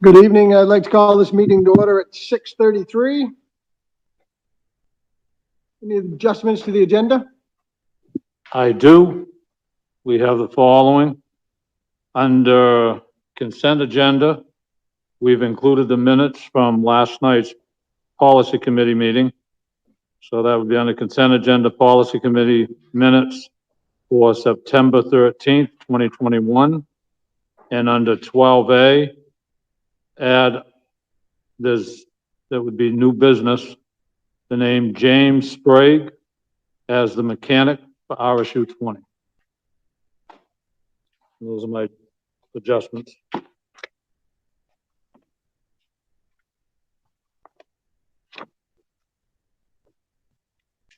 Good evening. I'd like to call this meeting to order at 6:33. Any adjustments to the agenda? I do. We have the following. Under consent agenda, we've included the minutes from last night's policy committee meeting. So that would be under consent agenda, policy committee minutes for September 13th, 2021. And under 12A, that would be new business, the name James Sprague as the mechanic for RSU 20. Those are my adjustments.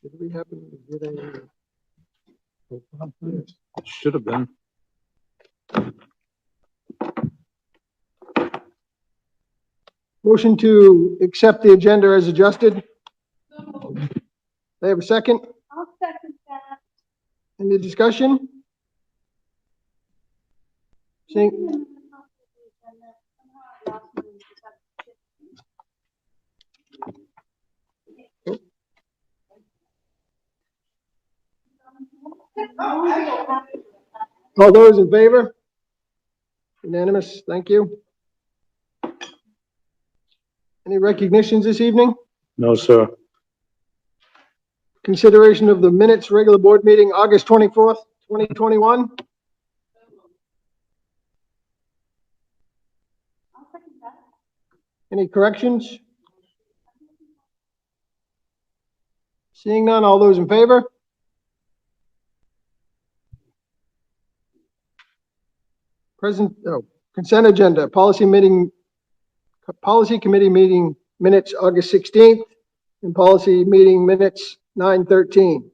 Did we happen to get a? Should have been. Motion to accept the agenda as adjusted. They have a second? I'll second that. Any discussion? Seeing, all those in favor? Unanimous, thank you. Any recognitions this evening? No, sir. Consideration of the minutes, regular board meeting, August 24th, 2021. Any corrections? Seeing none, all those in favor? Consent agenda, policy committee meeting minutes, August 16th, and policy meeting minutes, 9/13.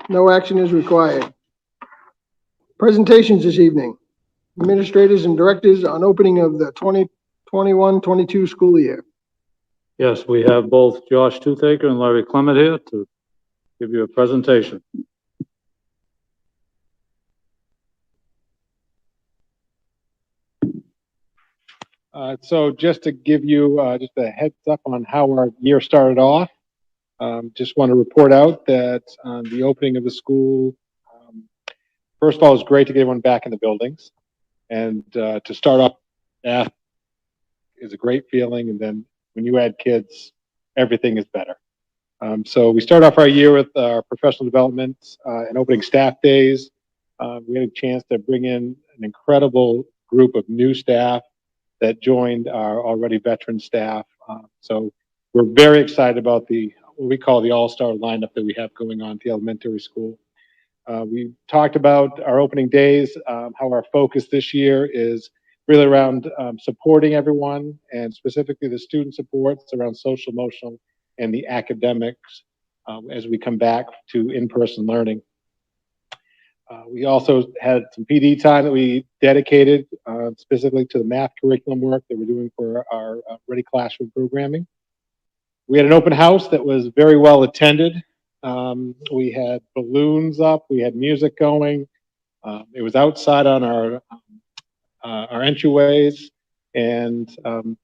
No action is required. Presentations this evening. Administrators and directors on opening of the 2021-22 school year. Yes, we have both Josh Toothaker and Larry Clement here to give you a presentation. So just to give you just a heads up on how our year started off, just want to report out that on the opening of the school, first of all, it was great to get everyone back in the buildings, and to start off is a great feeling, and then when you add kids, everything is better. So we started off our year with our professional development and opening staff days. We had a chance to bring in an incredible group of new staff that joined our already veteran staff. So we're very excited about what we call the all-star lineup that we have going on at the elementary school. We talked about our opening days, how our focus this year is really around supporting everyone, and specifically the student supports around social, emotional, and the academics as we come back to in-person learning. We also had some PD time that we dedicated specifically to the math curriculum work that we're doing for our Ready Classroom programming. We had an open house that was very well attended. We had balloons up, we had music going. It was outside on our entryways, and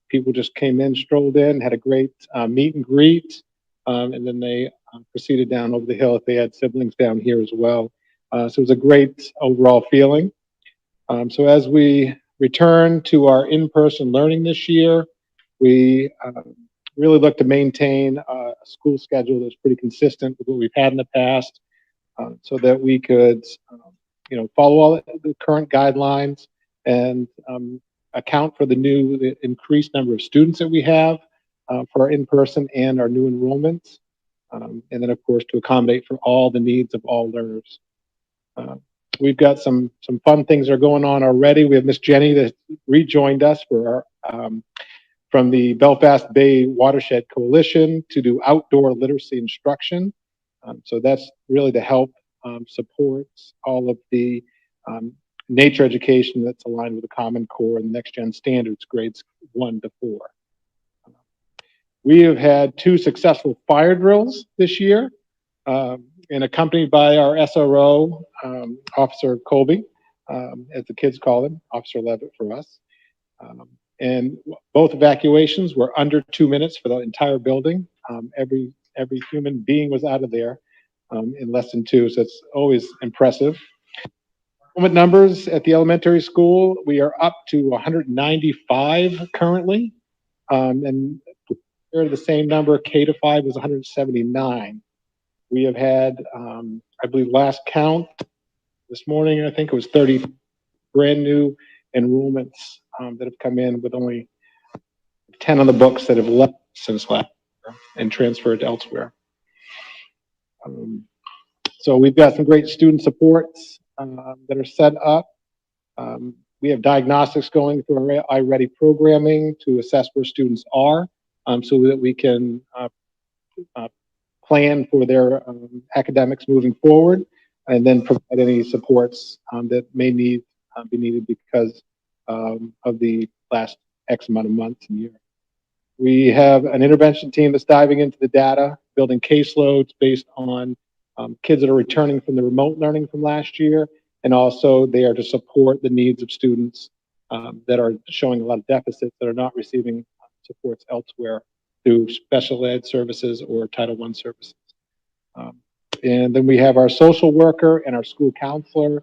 people just came in, strolled in, had a great meet and greet, and then they proceeded down over the hill if they had siblings down here as well. So it was a great overall feeling. So as we return to our in-person learning this year, we really look to maintain a school schedule that's pretty consistent with what we've had in the past, so that we could, follow all the current guidelines and account for the increased number of students that we have for our in-person and our new enrollments, and then of course to accommodate for all the needs of all learners. We've got some fun things that are going on already. We have Miss Jenny that rejoined us for our from the Belfast Bay Watershed Coalition to do outdoor literacy instruction. So that's really to help support all of the nature education that's aligned with the Common Core and Next Gen Standards grades 1 to 4. We have had 2 successful fire drills this year, and accompanied by our SRO, Officer Colby. as the kids call them, Officer Levitt for us. And both evacuations were under 2 minutes for the entire building. Every human being was out of there in less than 2, so it's always impressive. Enrollment numbers at the elementary school, we are up to 195 currently, and the same number, K to 5 was 179. We have had, I believe last count this morning, I think it was 30 brand new enrollments that have come in, with only 10 on the books that have left since last year and transferred elsewhere. So we've got some great student supports that are set up. We have diagnostics going through our iReady programming to assess where students are, so that we can plan for their academics moving forward, and then provide any supports that may be needed because of the last X amount of months and years. We have an intervention team that's diving into the data, building caseloads based on kids that are returning from the remote learning from last year, and also they are to support the needs of students that are showing a lot of deficits that are not receiving supports elsewhere through special ed services or Title I services. And then we have our social worker and our school counselor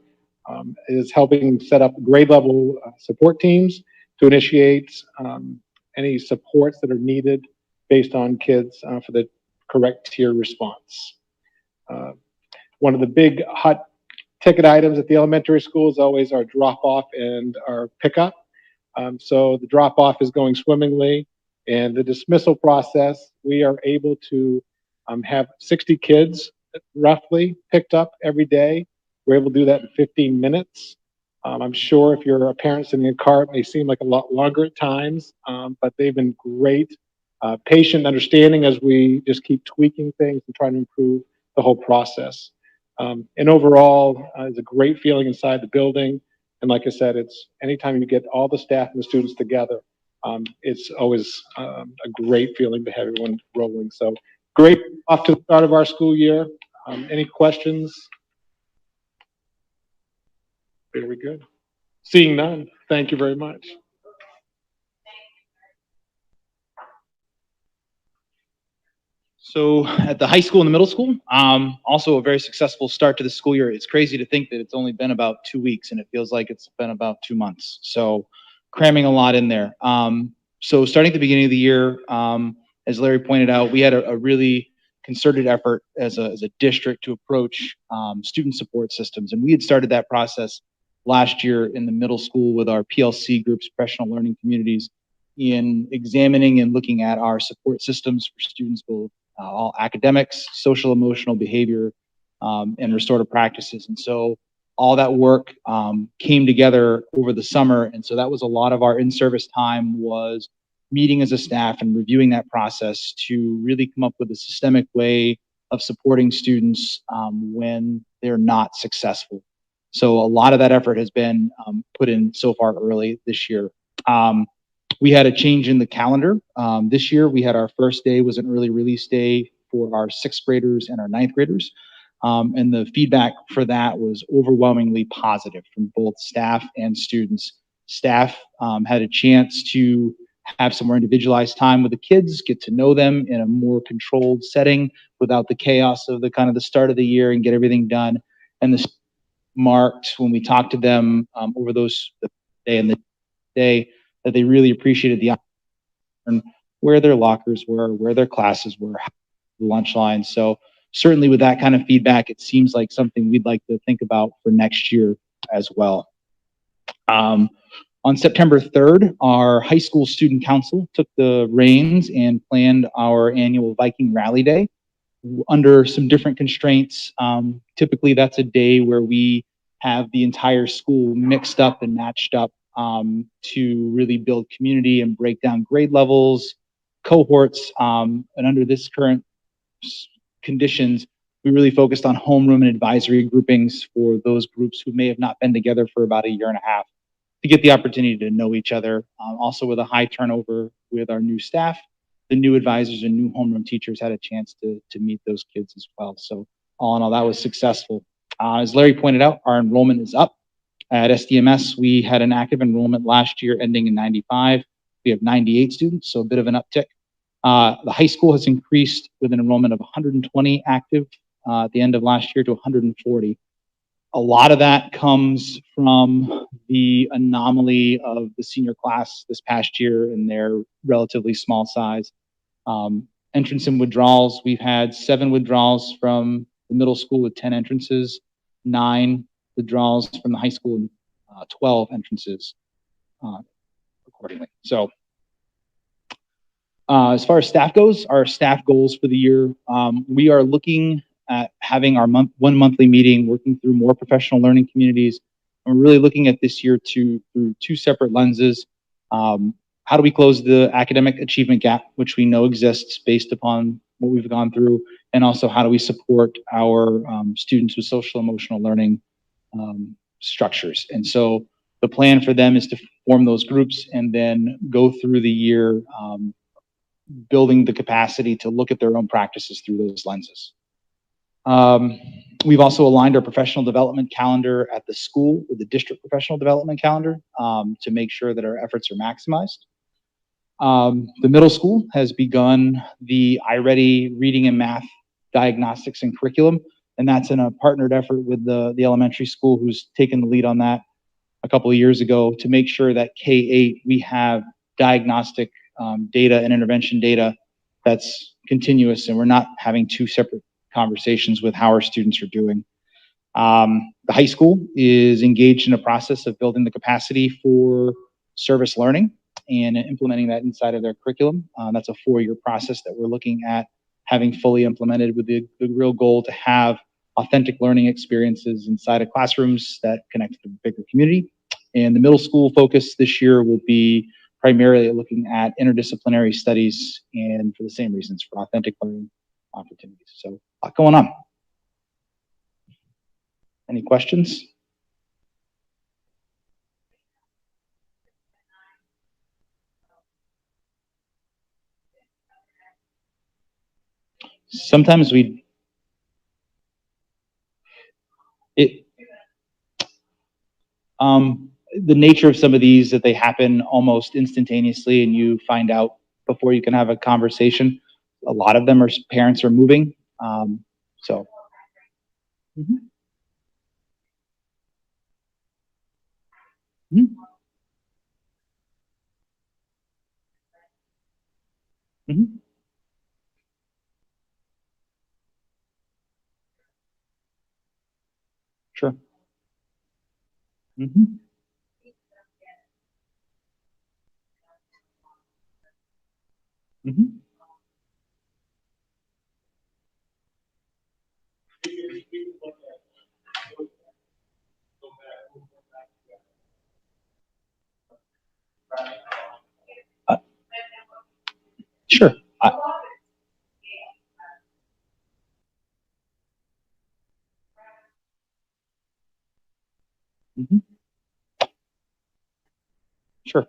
is helping set up grade level support teams to initiate any supports that are needed based on kids for the correct tier response. One of the big hot ticket items at the elementary school is always our drop off and our pickup. So the drop off is going swimmingly, and the dismissal process, we are able to have 60 kids roughly picked up every day. We're able to do that in 15 minutes. I'm sure if you're a parent sitting in a car, it may seem like a lot longer at times, but they've been great, patient, understanding as we just keep tweaking things and trying to improve the whole process. And overall, it's a great feeling inside the building. And like I said, it's anytime you get all the staff and the students together, it's always a great feeling to have everyone rolling. So great off to the start of our school year. Any questions? Very good. Seeing none, thank you very much. So at the high school and the middle school, also a very successful start to the school year. It's crazy to think that it's only been about 2 weeks and it feels like it's been about 2 months. So cramming a lot in there. So starting at the beginning of the year, as Larry pointed out, we had a really concerted effort as a district to approach student support systems. And we had started that process last year in the middle school with our PLC groups, professional learning communities, in examining and looking at our support systems for students, both all academics, social emotional behavior, and restorative practices. And so all that work came together over the summer. And so that was a lot of our in-service time, was meeting as a staff and reviewing that process to really come up with a systemic way of supporting students when they're not successful. So a lot of that effort has been put in so far early this year. We had a change in the calendar. This year, we had our first day was an early release day for our 6th graders and our 9th graders. And the feedback for that was overwhelmingly positive from both staff and students. Staff had a chance to have some more individualized time with the kids, get to know them in a more controlled setting without the chaos of the kind of the start of the year, and get everything done. And this marked when we talked to them over the day and the day, that they really appreciated the opportunity, where their lockers were, where their classes were, the lunch line. So certainly with that kind of feedback, it seems like something we'd like to think about for next year as well. On September 3rd, our high school student council took the reins and planned our annual Viking Rally Day under some different constraints. Typically, that's a day where we have the entire school mixed up and matched up to really build community and break down grade levels, cohorts. And under this current conditions, we really focused on homeroom and advisory groupings for those groups who may have not been together for about a year and a half, to get the opportunity to know each other. Also with a high turnover with our new staff, the new advisors and new homeroom teachers had a chance to meet those kids as well. So all in all, that was successful. As Larry pointed out, our enrollment is up. At SDMS, we had an active enrollment last year ending in 95. We have 98 students, so a bit of an uptick. The high school has increased with an enrollment of 120 active at the end of last year to 140. A lot of that comes from the anomaly of the senior class this past year and their relatively small size. Entrance and withdrawals, we've had 7 withdrawals from the middle school with 10 entrances, 9 withdrawals from the high school, and 12 entrances accordingly. So as far as staff goes, our staff goals for the year, we are looking at having our one monthly meeting, working through more professional learning communities. And we're really looking at this year through 2 separate lenses. How do we close the academic achievement gap, which we know exists based upon what we've gone through, and also how do we support our students with social emotional learning structures. And so the plan for them is to form those groups and then go through the year building the capacity to look at their own practices through those lenses. We've also aligned our professional development calendar at the school with the district professional development calendar to make sure that our efforts are maximized. The middle school has begun the iReady reading and math diagnostics and curriculum, and that's in a partnered effort with the elementary school who's taken the lead on that a couple of years ago to make sure that K-8 we have diagnostic data and intervention data that's continuous, and we're not having 2 separate conversations with how our students are doing. The high school is engaged in a process of building the capacity for service learning and implementing that inside of their curriculum. That's a 4-year process that we're looking at having fully implemented with the real goal to have authentic learning experiences inside of classrooms that connect to the bigger community. And the middle school focus this year will be primarily looking at interdisciplinary studies and for the same reasons, for authentic learning opportunities. So a lot going on. Any questions? Sometimes the nature of some of these that they happen almost instantaneously and you find out before you can have a conversation. A lot of them are parents are moving. So. Mm-hmm. Mm-hmm. Mm-hmm. Sure. Mm-hmm. Mm-hmm. Sure. Mm-hmm. Sure.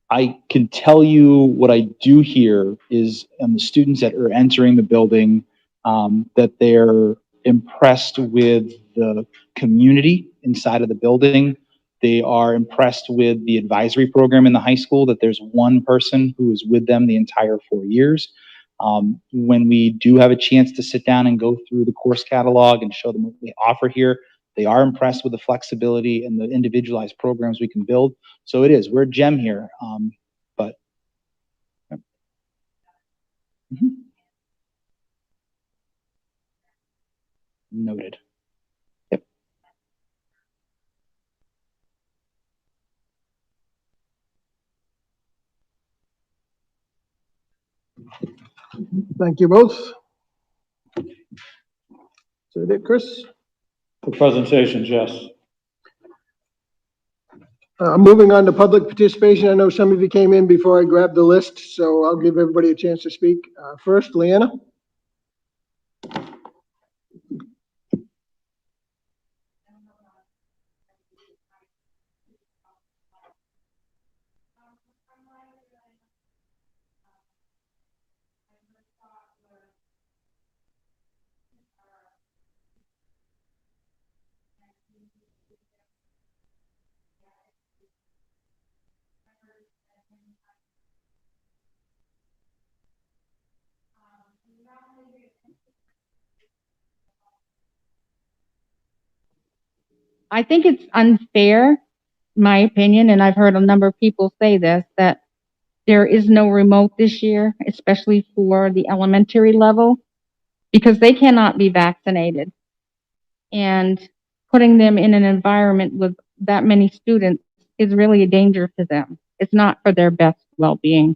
I can tell you what I do here is the students that are entering the building, that they're impressed with the community inside of the building. They are impressed with the advisory program in the high school, that there's one person who is with them the entire 4 years. When we do have a chance to sit down and go through the course catalog and show them what we offer here, they are impressed with the flexibility and the individualized programs we can build. So it is, we're a gem here. But yep. Mm-hmm. Noted. Yep. Thank you both. So that Chris? For presentations, yes. Moving on to public participation. I know some of you came in before I grabbed the list, so I'll give everybody a chance to speak. First, Leanna. I think it's unfair, my opinion, and I've heard a number of people say this, that there is no remote this year, especially for the elementary level, because they cannot be vaccinated. And putting them in an environment with that many students is really a danger to them. It's not for their best well-being.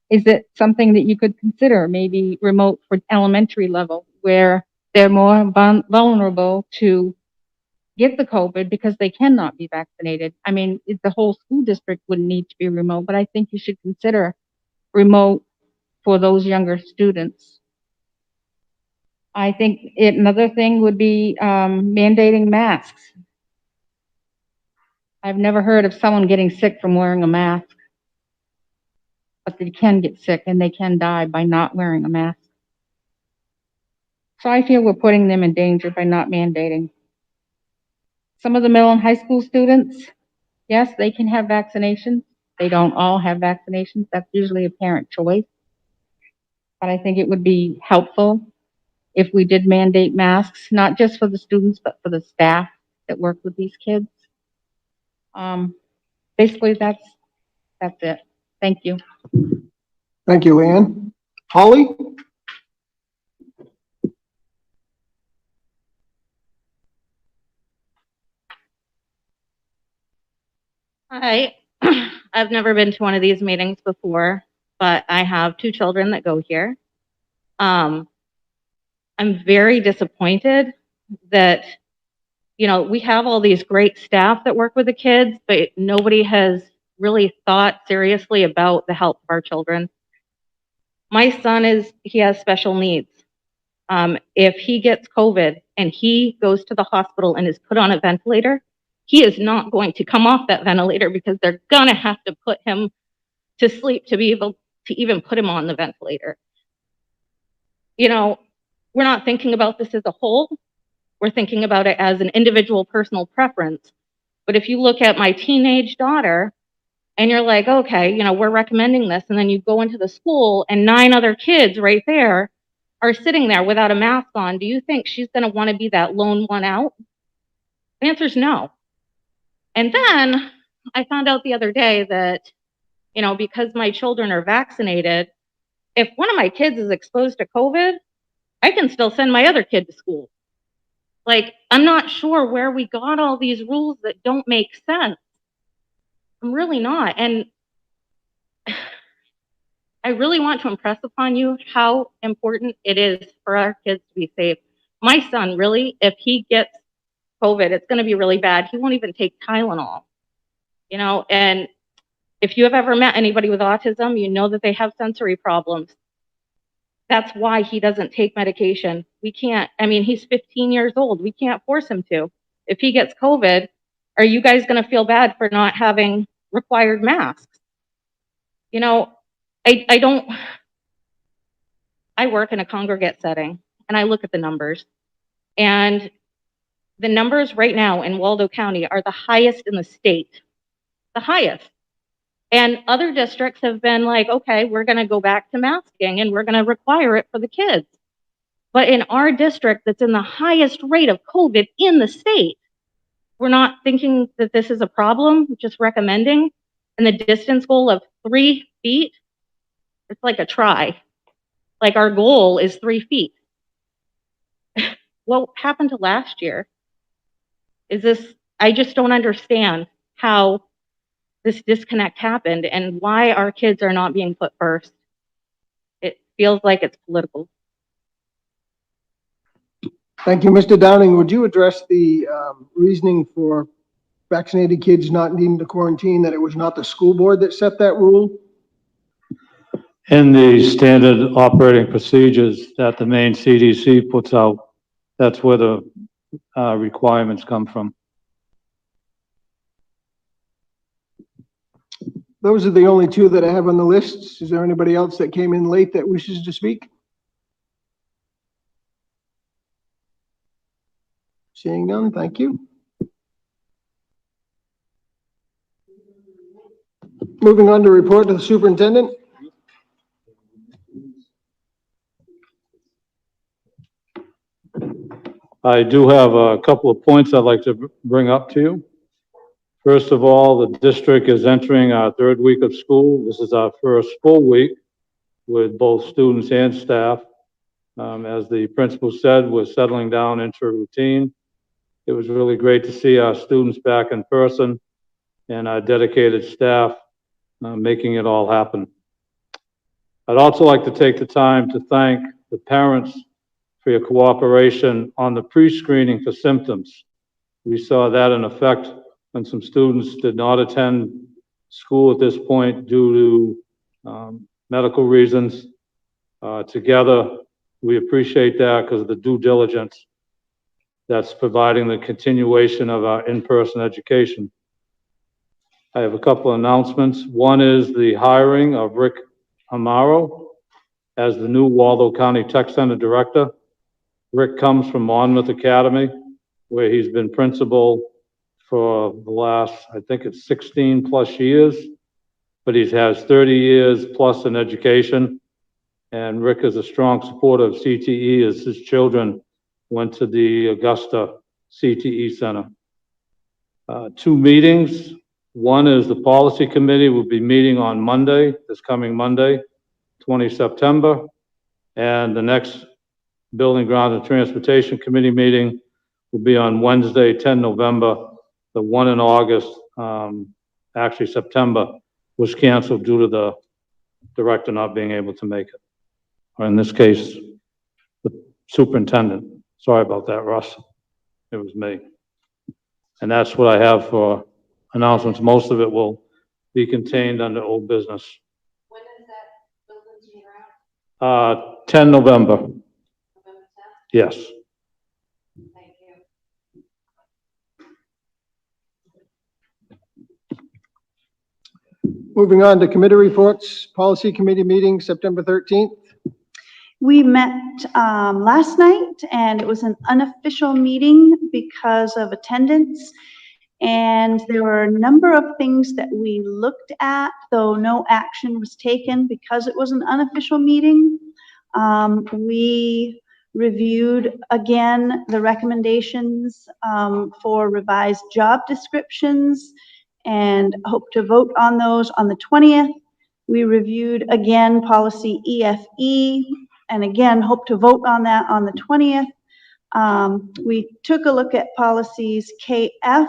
Is it something that you could consider, maybe remote for elementary level, where they're more vulnerable to get the COVID because they cannot be vaccinated? I mean, the whole school district wouldn't need to be remote, but I think you should consider remote for those younger students. I think another thing would be mandating masks. I've never heard of someone getting sick from wearing a mask, but they can get sick and they can die by not wearing a mask. So I feel we're putting them in danger by not mandating. Some of the middle and high school students, yes, they can have vaccinations. They don't all have vaccinations. That's usually a parent choice. But I think it would be helpful if we did mandate masks, not just for the students, but for the staff that work with these kids. Basically, that's it. Thank you. Thank you, Leanne. Holly? Hi, I've never been to one of these meetings before, but I have 2 children that go here. I'm very disappointed that, we have all these great staff that work with the kids, but nobody has really thought seriously about the health of our children. My son he has special needs. If he gets COVID and he goes to the hospital and is put on a ventilator, he is not going to come off that ventilator because they're going to have to put him to sleep to be able to even put him on the ventilator. We're not thinking about this as a whole. We're thinking about it as an individual personal preference. But if you look at my teenage daughter and you're like, okay, we're recommending this, and then you go into the school and 9 other kids right there are sitting there without a mask on, do you think she's going to want to be that lone one out? The answer is no. And then I found out the other day that, because my children are vaccinated, if one of my kids is exposed to COVID, I can still send my other kid to school. Like, I'm not sure where we got all these rules that don't make sense. I'm really not. And I really want to impress upon you how important it is for our kids to be safe. My son, really, if he gets COVID, it's going to be really bad. He won't even take Tylenol, and if you have ever met anybody with autism, you know that they have sensory problems. That's why he doesn't take medication. We can't, he's 15 years old. We can't force him to. If he gets COVID, are you guys going to feel bad for not having required masks? I work in a congregate setting and I look at the numbers, and the numbers right now in Waldo County are the highest in the state, the highest. And other districts have been like, okay, we're going to go back to masking and we're going to require it for the kids. But in our district that's in the highest rate of COVID in the state, we're not thinking that this is a problem, just recommending. And the distance goal of 3 feet, it's like a try. Like, our goal is 3 feet. What happened to last year? I just don't understand how this disconnect happened and why our kids are not being put first. It feels like it's political. Thank you, Mr. Downing. Would you address the reasoning for vaccinated kids not needing to quarantine, that it was not the school board that set that rule? In the standard operating procedures that the main CDC puts out, that's where the requirements come from. Those are the only 2 that I have on the list. Is there anybody else that came in late that wishes to speak? Seeing none, thank you. Moving on to report to the superintendent. I do have a couple of points I'd like to bring up to you. First of all, the district is entering our third week of school. This is our first full week with both students and staff. As the principal said, we're settling down into a routine. It was really great to see our students back in person and our dedicated staff making it all happen. I'd also like to take the time to thank the parents for your cooperation on the pre-screening for symptoms. We saw that in effect when some students did not attend school at this point due to medical reasons. Together, we appreciate that because of the due diligence that's providing the continuation of our in-person education. I have a couple of announcements. One is the hiring of Rick Amaro as the new Waldo County Tech Center Director. Rick comes from Monmouth Academy, where he's been principal for the last, I think it's 16 plus years, but he has 30 years plus in education. And Rick is a strong supporter of CTE as his children went to the Augusta CTE Center. 2 meetings. One is the policy committee will be meeting on Monday, this coming Monday, 20 September. And the next Building, Ground, and Transportation Committee meeting will be on Wednesday, 10 November. The one in August, actually September, was canceled due to the director not being able to make it. Or in this case, the superintendent. Sorry about that, Russ. It was me. And that's what I have for announcements. Most of it will be contained under old business. When is that building being around? 10 November. November 10th? Yes. Thank you. Moving on to committee reports, policy committee meeting, September 13th. We met last night, and it was an unofficial meeting because of attendance. And there were a number of things that we looked at, though no action was taken because it was an unofficial meeting. We reviewed again the recommendations for revised job descriptions and hope to vote on those on the 20th. We reviewed again policy EFE and again hope to vote on that on the 20th. We took a look at policies KF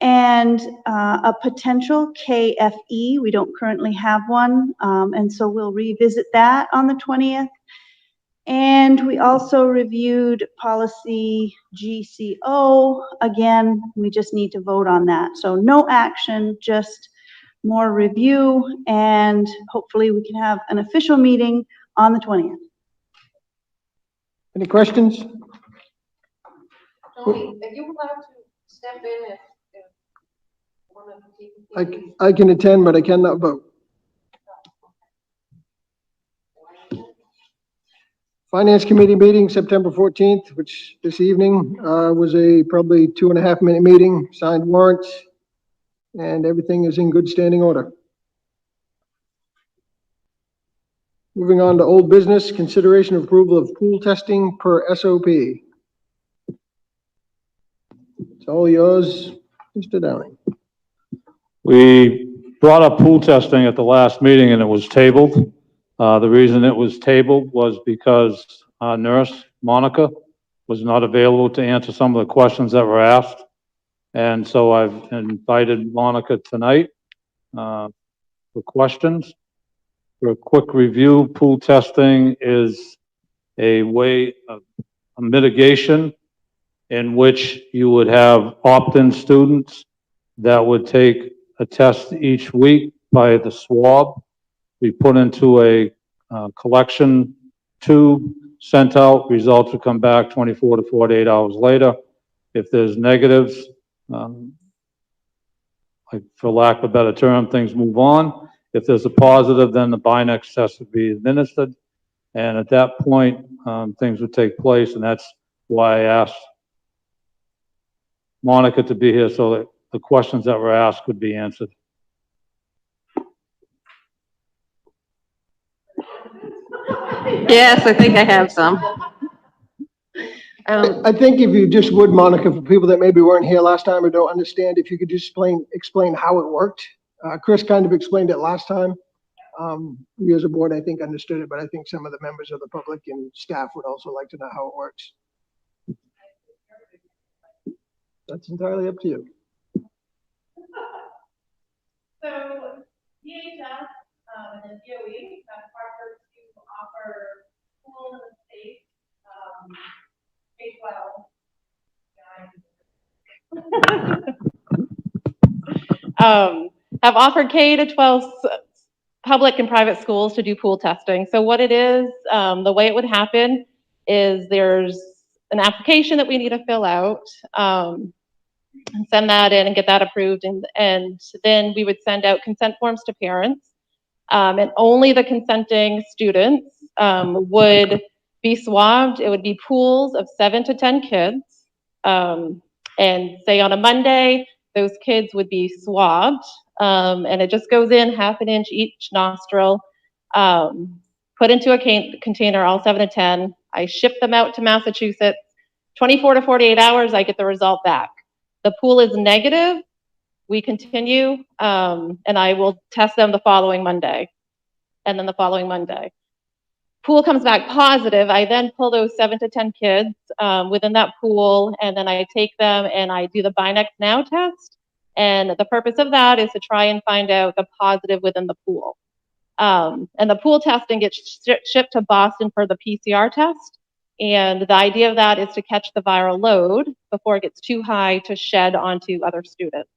and a potential KFE. We don't currently have one, and so we'll revisit that on the 20th. And we also reviewed policy GCO. Again, we just need to vote on that. So no action, just more review, and hopefully we can have an official meeting on the 20th. Any questions? Tony, are you allowed to step in if one of the people? I can attend, but I cannot vote. Finance committee meeting, September 14th, which this evening was a probably 2.5-minute meeting, signed warrants, and everything is in good standing order. Moving on to old business, consideration of approval of pool testing per SOP. It's all yours, Mr. Downing. We brought up pool testing at the last meeting and it was tabled. The reason it was tabled was because our nurse, Monica, was not available to answer some of the questions that were asked. And so I've invited Monica tonight for questions. For a quick review, pool testing is a way of a mitigation in which you would have opt-in students that would take a test each week by the swab. We put into a collection tube, sent out, results would come back 24 to 48 hours later. If there's negatives, like for lack of a better term, things move on. If there's a positive, then the Binex test would be administered. And at that point, things would take place. And that's why I asked Monica to be here so that the questions that were asked could be answered. Yes, I think I have some. I think if you just would, Monica, for people that maybe weren't here last time or don't understand, if you could just explain how it worked. Chris kind of explained it last time. We as a board, I think, understood it, but I think some of the members of the public and staff would also like to know how it works. That's entirely up to you. So DHS and the DOE have partnered to offer school in the state, K-12. Have offered K to 12 public and private schools to do pool testing. So what it is, the way it would happen is there's an application that we need to fill out, and send that in and get that approved, and then we would send out consent forms to parents, and only the consenting students would be swabbed. It would be pools of 7 to 10 kids, and say on a Monday, those kids would be swabbed, and it just goes in 1/2 inch each nostril, put into a container, all 7 to 10. I ship them out to Massachusetts. 24 to 48 hours, I get the result back. The pool is negative, we continue, and I will test them the following Monday, and then the following Monday. Pool comes back positive, I then pull those 7 to 10 kids within that pool, and then I take them and I do the Binex Now test. And the purpose of that is to try and find out the positive within the pool. And the pool testing gets shipped to Boston for the PCR test. And the idea of that is to catch the viral load before it gets too high to shed onto other students.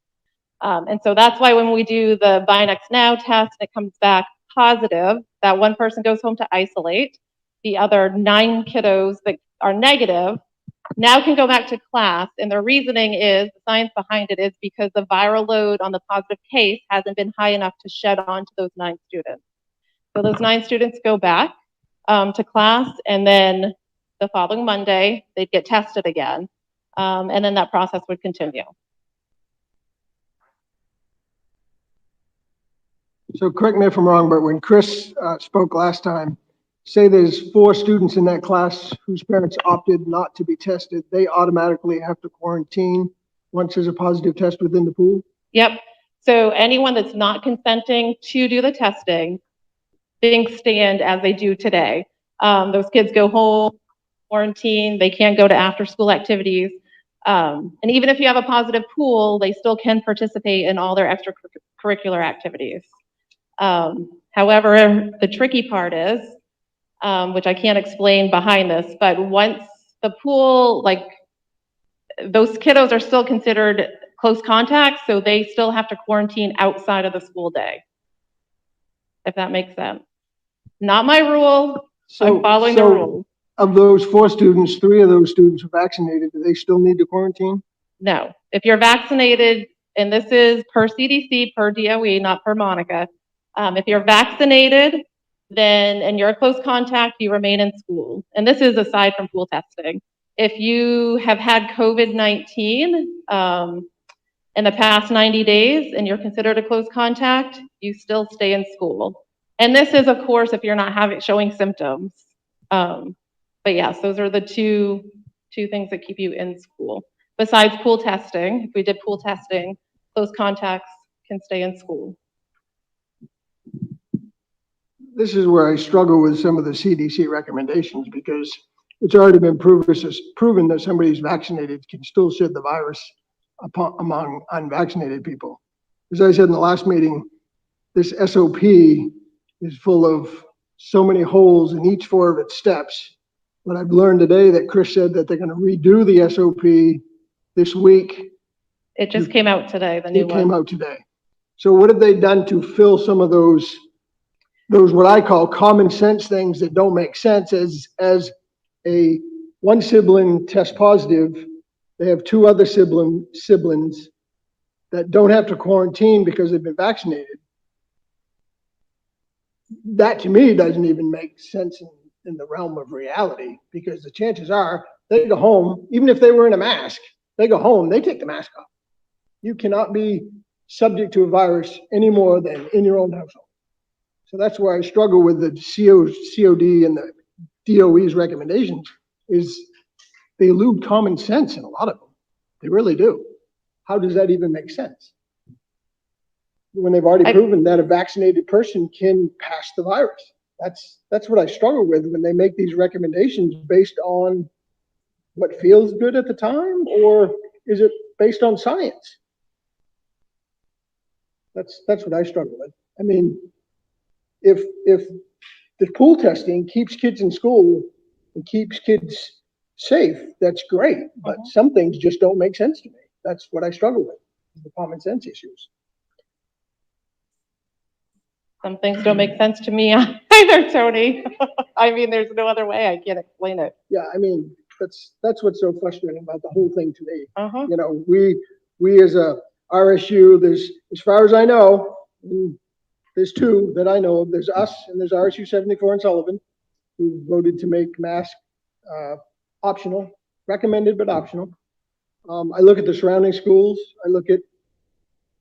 And so that's why when we do the Binex Now test, it comes back positive, that one person goes home to isolate. The other 9 kiddos that are negative now can go back to class. And the reasoning is, the science behind it is because the viral load on the positive case hasn't been high enough to shed onto those 9 students. So those 9 students go back to class, and then the following Monday, they'd get tested again, and then that process would continue. So correct me if I'm wrong, but when Chris spoke last time, say there's 4 students in that class whose parents opted not to be tested, they automatically have to quarantine once there's a positive test within the pool? Yep. So anyone that's not consenting to do the testing, things stand as they do today. Those kids go home, quarantine, they can't go to after school activities. And even if you have a positive pool, they still can participate in all their extracurricular activities. However, the tricky part is, which I can't explain behind this, but once the pool, like, those kiddos are still considered close contacts, so they still have to quarantine outside of the school day, if that makes sense. Not my rule, I'm following the rules. Of those 4 students, 3 of those students are vaccinated. Do they still need to quarantine? No, if you're vaccinated, and this is per CDC, per DOE, not per Monica, if you're vaccinated, then, and you're a close contact, you remain in school. And this is aside from pool testing. If you have had COVID-19 in the past 90 days and you're considered a close contact, you still stay in school. And this is, of course, if you're not showing symptoms. But yes, those are the two things that keep you in school. Besides pool testing, if we did pool testing, close contacts can stay in school. This is where I struggle with some of the CDC recommendations, because it's already been proven that somebody who's vaccinated can still shed the virus among unvaccinated people. As I said in the last meeting, this SOP is full of so many holes in each 4 of its steps. But I've learned today that Chris said that they're going to redo the SOP this week. It just came out today, the new one. It came out today. So what have they done to fill some of those what I call common sense things that don't make sense? As one sibling tests positive, they have 2 other siblings that don't have to quarantine because they've been vaccinated. That to me doesn't even make sense in the realm of reality, because the chances are they go home, even if they were in a mask, they go home, they take the mask off. You cannot be subject to a virus any more than in your own household. So that's why I struggle with the COD and the DOE's recommendations, is they elude common sense in a lot of them. They really do. How does that even make sense? When they've already proven that a vaccinated person can pass the virus. That's what I struggle with when they make these recommendations based on what feels good at the time, or is it based on science? That's what I struggle with. I mean, if the pool testing keeps kids in school and keeps kids safe, that's great. But some things just don't make sense to me. That's what I struggle with, the common sense issues. Some things don't make sense to me either, Tony. I mean, there's no other way. I can't explain it. Yeah, I mean, that's what's so frustrating about the whole thing to me. Uh-huh. You know, we as a RSU, there's, as far as I know, there's two that I know of. There's us and there's RSU 74 in Sullivan, who voted to make mask optional, recommended but optional. I look at the surrounding schools. I look at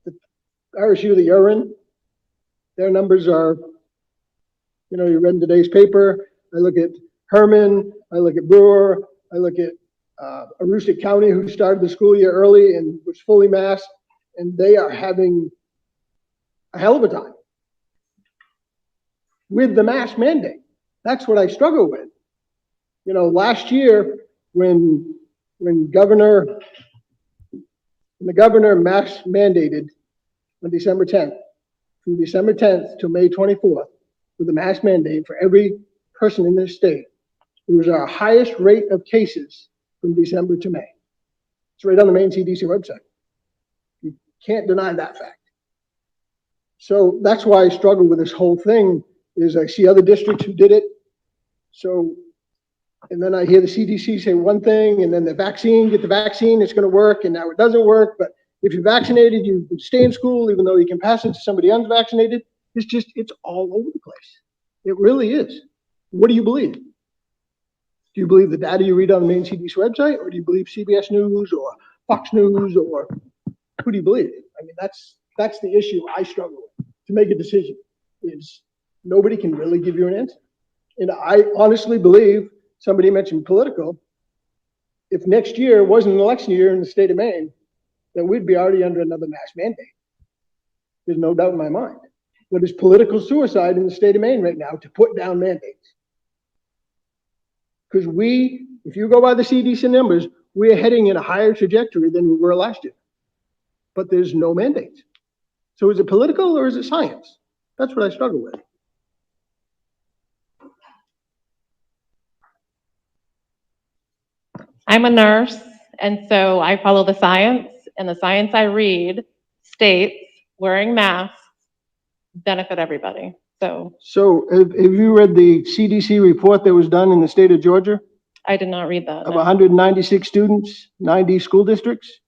the RSU that you're in. Their numbers are, you know, you read in today's paper. I look at Herman. I look at Brewer. I look at Aroostook County, who started the school year early and was fully masked, and they are having a hell of a time with the mask mandate. That's what I struggle with. You know, last year when the governor mask mandated on December 10th, from December 10th to May 24th, with the mask mandate for every person in this state, it was our highest rate of cases from December to May. It's right on the main CDC website. You can't deny that fact. So that's why I struggle with this whole thing, is I see other districts who did it. So, and then I hear the CDC say one thing, and then the vaccine, get the vaccine, it's gonna work, and now it doesn't work. But if you're vaccinated, you can stay in school, even though you can pass it to somebody unvaccinated. It's all over the place. It really is. What do you believe? Do you believe the data you read on the main CDC website, or do you believe CBS News or Fox News, or who do you believe? I mean, that's the issue I struggle with, to make a decision, is nobody can really give you an answer. And I honestly believe, somebody mentioned political, if next year wasn't an election year in the state of Maine, then we'd be already under another mask mandate. There's no doubt in my mind. But it's political suicide in the state of Maine right now to put down mandates. Because if you go by the CDC numbers, we're heading in a higher trajectory than we were last year. But there's no mandates. So is it political or is it science? That's what I struggle with. I'm a nurse, and so I follow the science, and the science I read states wearing masks benefit everybody. So have you read the CDC report that was done in the state of Georgia I did not read that. of No. 196 students, 90 school districts?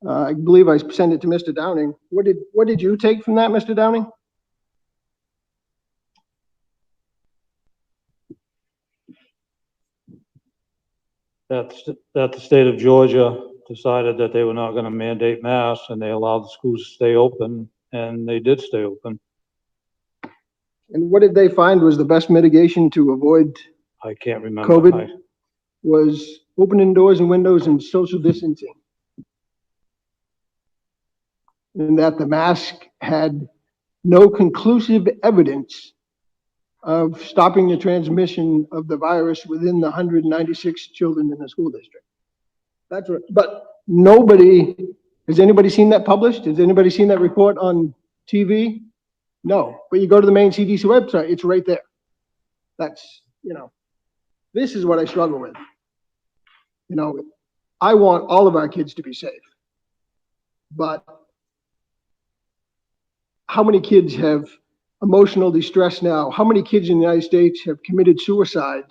I believe I sent it to Mr. Downing. What did you take from that, Mr. Downing? That the state of Georgia decided that they were not gonna mandate masks, and they allowed the schools to stay open, and they did stay open. And what did they find was the best mitigation to avoid I can't remember. COVID? Was opening doors and windows and social distancing. And that the mask had no conclusive evidence of stopping the transmission of the virus within the 196 children in the school district. That's what, but has anybody seen that published? Has anybody seen that report on TV? No, but you go to the main CDC website, it's right there. That's, this is what I struggle with. I want all of our kids to be safe, but how many kids have emotional distress now? How many kids in the United States have committed suicide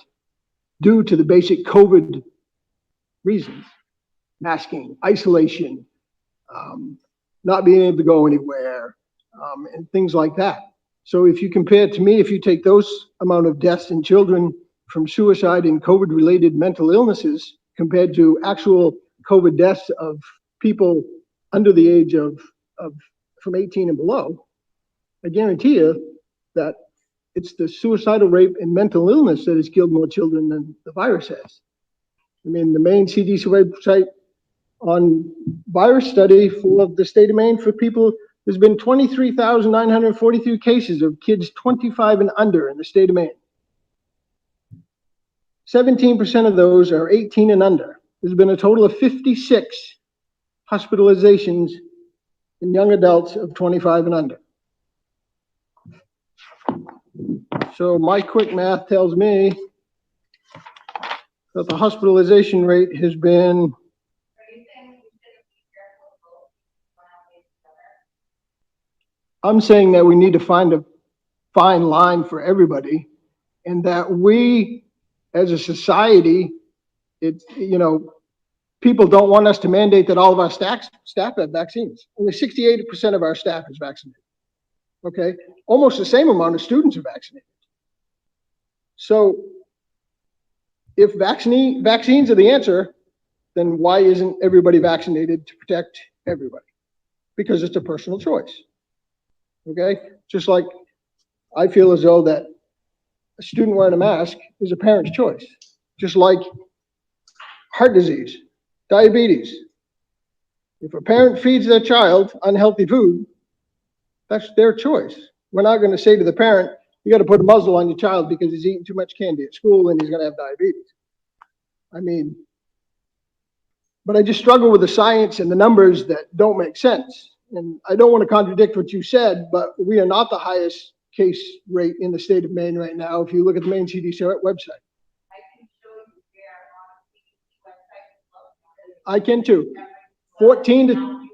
due to the basic COVID reasons? Masking, isolation, not being able to go anywhere, and things like that. So if you compare, to me, if you take those amount of deaths in children from suicide and COVID-related mental illnesses compared to actual COVID deaths of people under the age of from 18 and below, I guarantee you that it's the suicidal rate and mental illness that has killed more children than the virus has. I mean, the main CDC website on virus study for the state of Maine for people, there's been 23,943 cases of kids 25 and under in the state of Maine. 17% of those are 18 and under. There's been a total of 56 hospitalizations in young adults of 25 and under. So my quick math tells me that the hospitalization rate has been I'm saying that we need to find a fine line for everybody, and that we, as a society, people don't want us to mandate that all of our staff have vaccines. Only 68% of our staff is vaccinated. Okay, almost the same amount of students are vaccinated. So, if vaccines are the answer, then why isn't everybody vaccinated to protect everybody? Because it's a personal choice. Okay, just like I feel as though that a student wearing a mask is a parent's choice. Just like heart disease, diabetes. If a parent feeds their child unhealthy food, that's their choice. We're not going to say to the parent, you got to put a muzzle on your child because he's eating too much candy at school and he's going to have diabetes. I mean, but I just struggle with the science and the numbers that don't make sense. And I don't want to contradict what you said, but we are not the highest case rate in the state of Maine right now if you look at the Maine CDC website. I can too. 14 to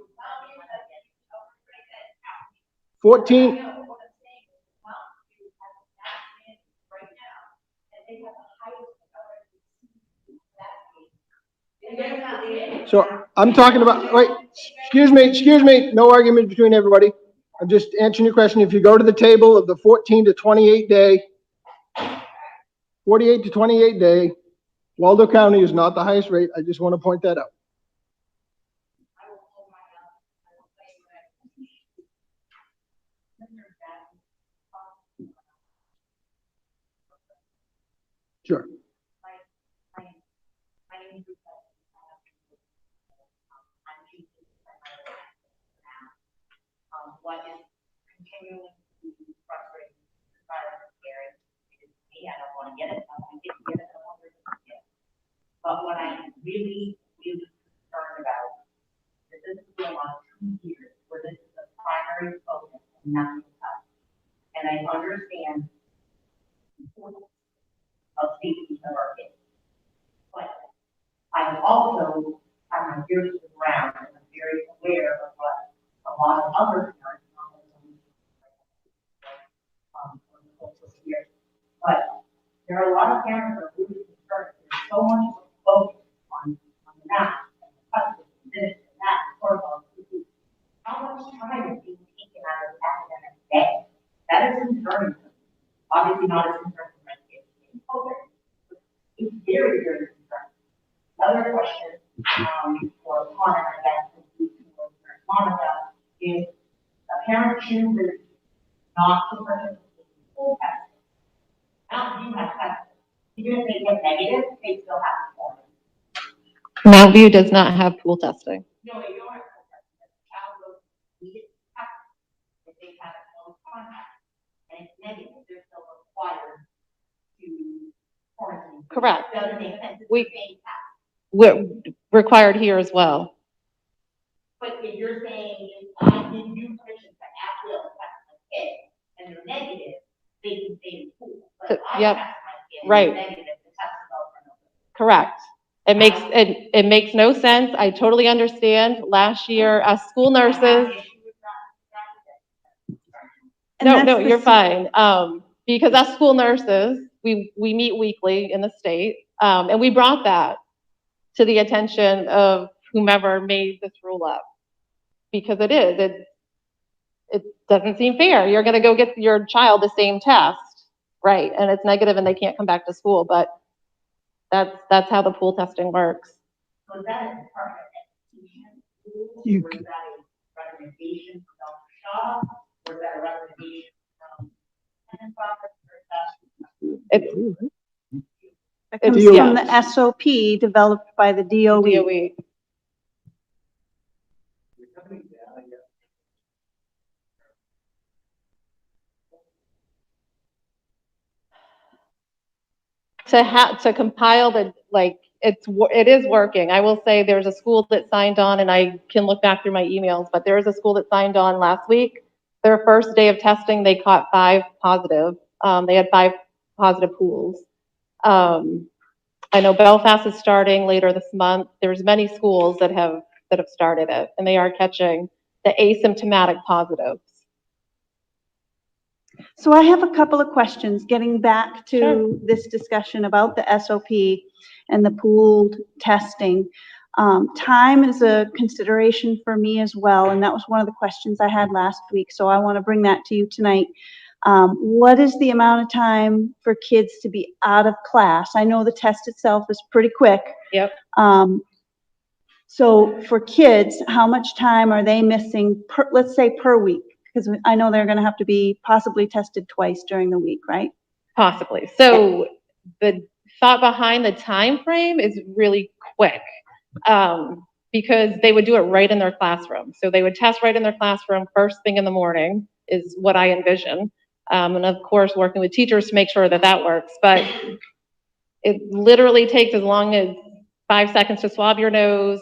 14. So I'm talking about, wait, excuse me, no argument between everybody. I'm just answering your question. If you go to the table of the 14 to 28 day, 48 to 28 day, Waldo County is not the highest rate. I just want to point that out. Sure. What is continuing to be frustrating, scary, is me. I don't want to get it. I don't want to get it. I don't want to get it. But what I'm really, really concerned about is this is going on 2 years where this is the primary focus and nothing else. And I understand the importance of safety of our kids. But I also have my ears to the ground and I'm very aware of what a lot of other parents but there are a lot of parents that are really concerned. There's so much focus on the math and the custom and this and that and protocol. How much time is being taken out of the academic day? That is concerning. Obviously not as concerning for my kids in COVID. It's very, very concerning. Another question for Connor, I guess, for Monica, is a parent chooses not to participate in school testing. Now you have tested. Even if they get negative, they still have to form it. Mountain View does not have pool testing. No, you don't have to test. The child goes needed to test. If they have a close contact and it's negative, they're still required to quarantine. Correct. Doesn't make sense. It's We- the same test. We're required here as well. But if you're saying, if I give you permission to at will test my kid and they're negative, they can stay in school. But if I Yep. test my kid and Right. they're negative, the test is over and over. Correct. It makes no sense. I totally understand. Last year, as school nurses. And No, that's no, the you're s- fine. Because as school nurses, we meet weekly in the state, and we brought that to the attention of whomever made this rule up. Because it doesn't seem fair. You're gonna go get your child the same test, right? And it's negative and they can't come back to school, but that's how the pool testing works. So is that a Department of Education rule, You or is that a recommendation from Dr. Shaw, or is that a recommendation from tenant office, or is that? It's, That comes It's- from the SOP developed by the DOE. DOE. To compile the, like, it is working. I will say there's a school that signed on, and I can look back through my emails, but there is a school that signed on last week. Their first day of testing, they caught 5 positive. They had 5 positive pools. I know Belfast is starting later this month. There's many schools that have started it, and they are catching the asymptomatic positives. So I have a couple of questions, getting back to Sure. this discussion about the SOP and the pooled testing. Time is a consideration for me as well, and that was one of the questions I had last week, so I want to bring that to you tonight. What is the amount of time for kids to be out of class? I know the test itself is pretty quick. Yep. So for kids, how much time are they missing per, let's say per week? Because I know they're going to have to be possibly tested twice during the week, right? Possibly. So the thought behind the time frame is really quick, because they would do it right in their classroom. So they would test right in their classroom first thing in the morning is what I envision. And of course, working with teachers to make sure that that works. But it literally takes as long as 5 seconds to swab your nose,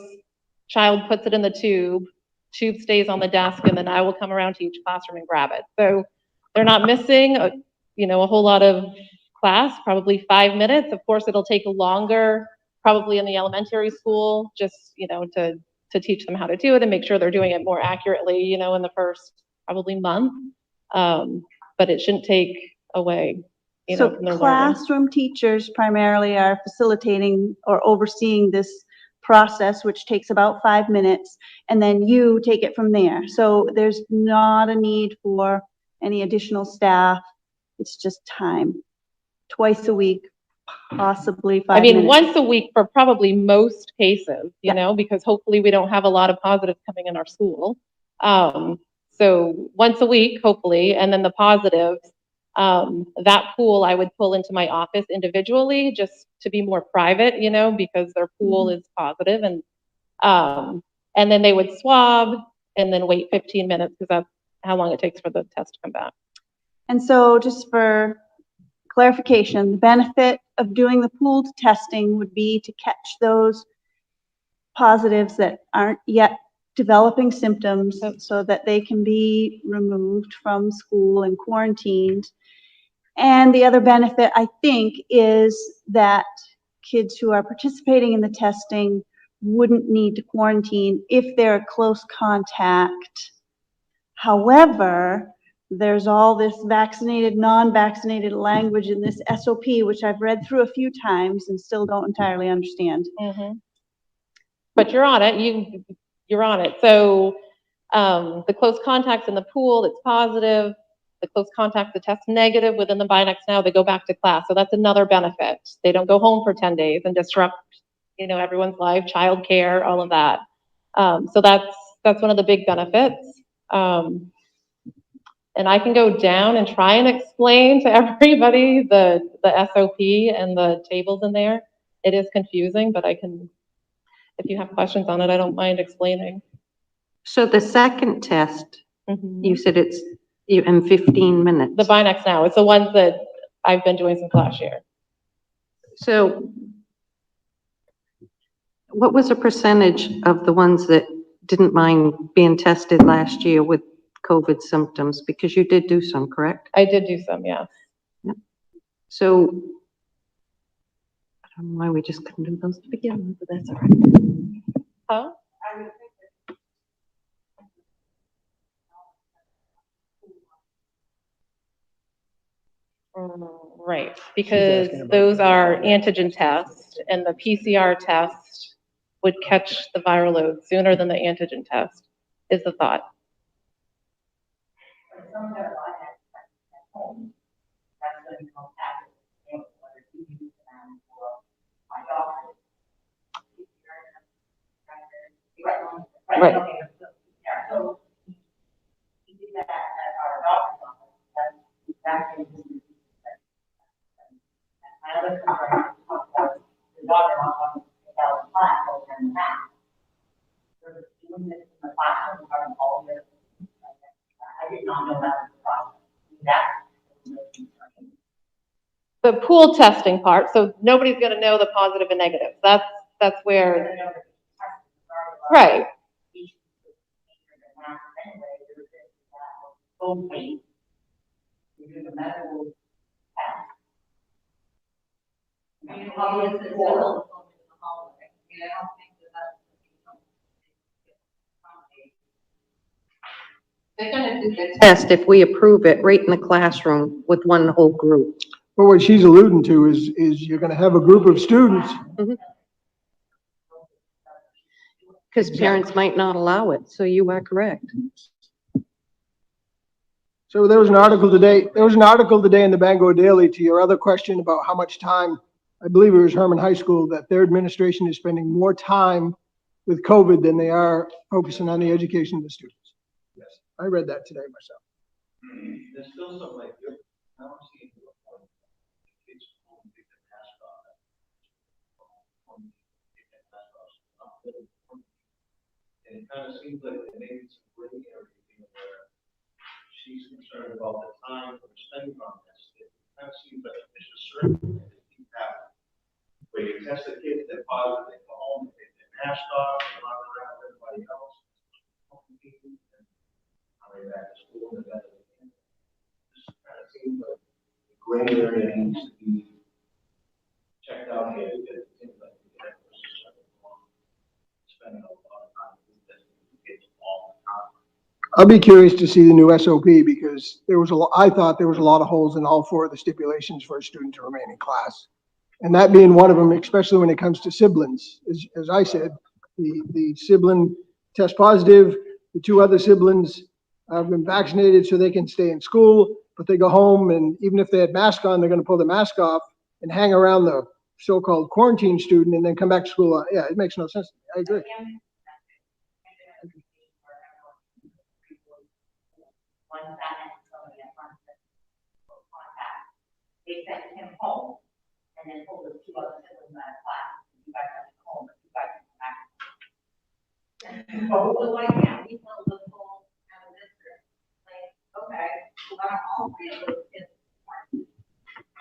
child puts it in the tube stays on the desk, and then I will come around to each classroom and grab it. So they're not missing a whole lot of class, probably 5 minutes. Of course, it'll take longer, probably in the elementary school, just, to teach them how to do it and make sure they're doing it more accurately, in the first probably month. But it shouldn't take away, So from their learning. classroom teachers primarily are facilitating or overseeing this process, which takes about 5 minutes, and then you take it from there. So there's not a need for any additional staff. It's just time. Twice a week, possibly 5 minutes. Once a week for probably most cases, because hopefully we don't have a lot of positives coming in our school. So once a week, hopefully, and then the positives, that pool I would pull into my office individually just to be more private, because their pool is positive, and then they would swab and then wait 15 minutes because that's how long it takes for the test to come back. And so just for clarification, the benefit of doing the pooled testing would be to catch those positives that aren't yet developing symptoms so that they can be removed from school and quarantined. And the other benefit, I think, is that kids who are participating in the testing wouldn't need to quarantine if they're a close contact. However, there's all this vaccinated, non-vaccinated language in this SOP, which I've read through a few times and still don't entirely understand. Mm-hmm. But you're on it. You're on it. So the close contacts in the pool, it's positive. The close contact, the test negative within the Binax now, they go back to class. So that's another benefit. They don't go home for 10 days and disrupt, everyone's life, childcare, all of that. So that's one of the big benefits. And I can go down and try and explain to everybody the SOP and the tables in there. It is confusing, but I can, if you have questions on it, I don't mind explaining. So the second test, Mm-hmm. you said it's in 15 minutes. The Binax now, it's the ones that I've been doing since last year. So what was the percentage of the ones that didn't mind being tested last year with COVID symptoms? Because you did do some, correct? I did do some, yeah. Yeah. So I don't know why we just couldn't do those to begin with, but that's all right. Huh? Right, because those are antigen tests, and the PCR test would catch the viral load sooner than the antigen test, is the thought. Some that I had at home, that's going to come after, whether you use them for my daughter. Right. Okay, yeah, so we did that at our doctor's office, that's exactly. My other concern, talk about daughter on a class over in the math. They're doing this in the classroom, regarding all the, I did not know that was the process. The pool testing part, so nobody's gonna know the positive and negatives. That's where, right. They're gonna do the test if we approve it right in the classroom with one whole group. But what she's alluding to is you're gonna have a group of students. Because parents might not allow it, so you are correct. So there was an article today in the Bangor Daily to your other question about how much time, I believe it was Herman High School, that their administration is spending more time with COVID than they are focusing on the education of the students. Yes, I read that today myself. There's still some like, I don't see it to a point. Kids home, take the mask off. And it kind of seems like there may be some gray area where she's concerned about the time we're spending on this. It kind of seems like it's a certain that keep happening. Where you test the kids, they're positive, they go home, they take their mask off, they run around with everybody else. And how they back to school and that. This kind of seems like the gray area needs to be checked out here because it seems like the spending a lot of time with this kids all the time. I'll be curious to see the new SOP because I thought there was a lot of holes in all four of the stipulations for a student to remain in class. And that being one of them, especially when it comes to siblings, as I said, the sibling test positive, the two other siblings have been vaccinated so they can stay in school, but they go home and even if they had mask on, they're gonna pull the mask off and hang around the so-called quarantine student and then come back to school. Yeah, it makes no sense to me. I agree. They sent him home and then pulled the two other siblings out of class. You guys have to go home, but you guys can come back. Oh, well, like, yeah, we filled the whole out of district. Like, okay, so why don't all three of those kids quarantine?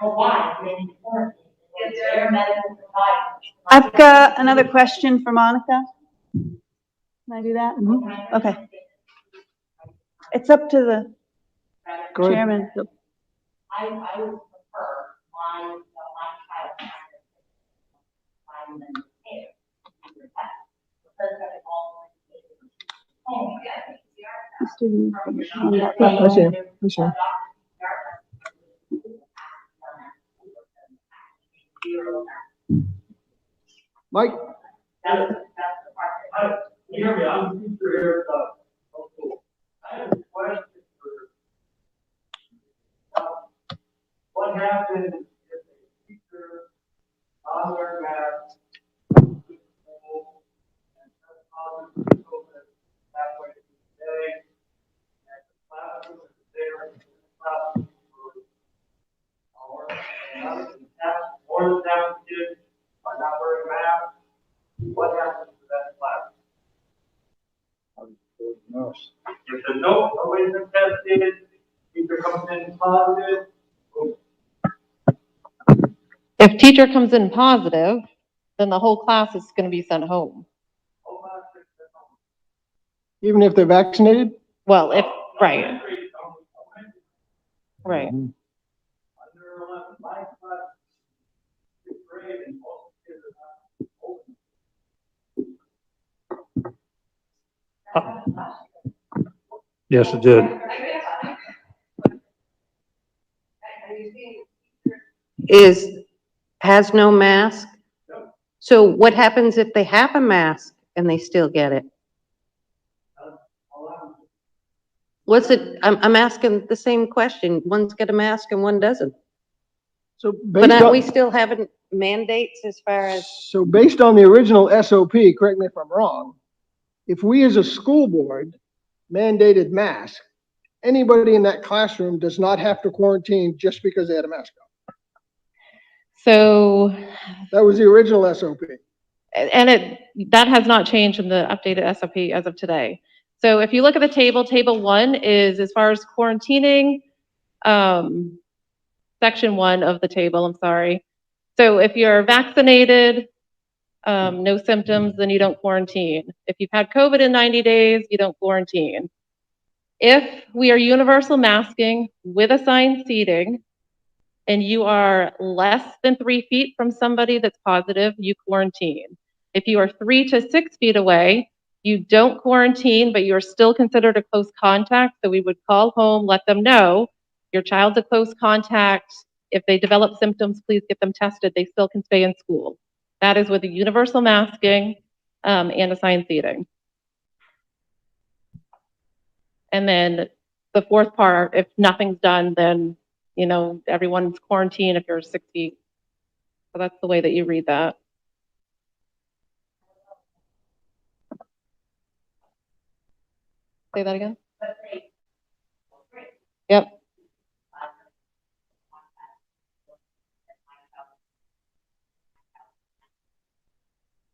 Well, why? They need to quarantine. It's their medical provider. I've got another question for Monica. Can I do that? Okay. It's up to the Go ahead. chairman. I would prefer my child find them care. Because that's all. Oh, yeah. Student. I see him. I see him. Mike? That's the part. Can you hear me? I'm a teacher here at school. I have a question for, what happens if a teacher on their mask comes to school and tests positive for COVID halfway through the day, and the classroom is there in the classroom for an hour, and more than half the kids are not wearing masks? What happens to that class? If there's nobody's been tested, teacher comes in positive. If teacher comes in positive, then the whole class is gonna be sent home. Even if they're vaccinated? Well, if, right. Right. Under 11, my class, 6th grade, and most kids are not open. Yes, it did. Has no mask? So what happens if they have a mask and they still get it? What's it, I'm asking the same question. One's got a mask and one doesn't. So But aren't we still having mandates as far as? So based on the original SOP, correct me if I'm wrong, if we as a school board mandated mask, anybody in that classroom does not have to quarantine just because they had a mask on. So, That was the original SOP. and that has not changed in the updated SOP as of today. So if you look at the table 1 is as far as quarantining, section 1 of the table, I'm sorry. So if you're vaccinated, no symptoms, then you don't quarantine. If you've had COVID in 90 days, you don't quarantine. If we are universal masking with assigned seating, and you are less than 3 feet from somebody that's positive, you quarantine. If you are 3 to 6 feet away, you don't quarantine, but you are still considered a close contact. So we would call home, let them know your child's a close contact. If they develop symptoms, please get them tested. They still can stay in school. That is with the universal masking and assigned seating. And then the fourth part, if nothing's done, then everyone's quarantined if you're 6 feet. So that's the way that you read that. Say that again? Yep.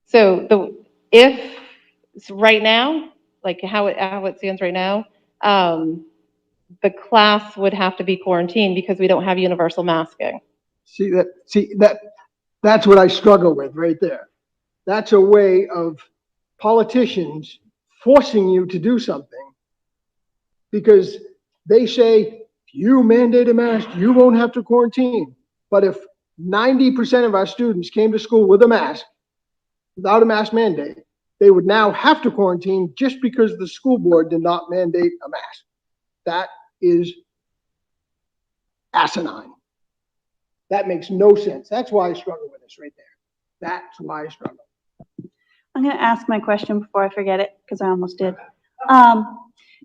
So right now, like how it stands right now, the class would have to be quarantined because we don't have universal masking. That's what I struggle with right there. That's a way of politicians forcing you to do something because they say, if you mandate a mask, you won't have to quarantine. But if 90% of our students came to school with a mask, without a mask mandate, they would now have to quarantine just because the school board did not mandate a mask. That is asinine. That makes no sense. That's why I struggle with this right there. That's why I struggle. I'm going to ask my question before I forget it, because I almost did.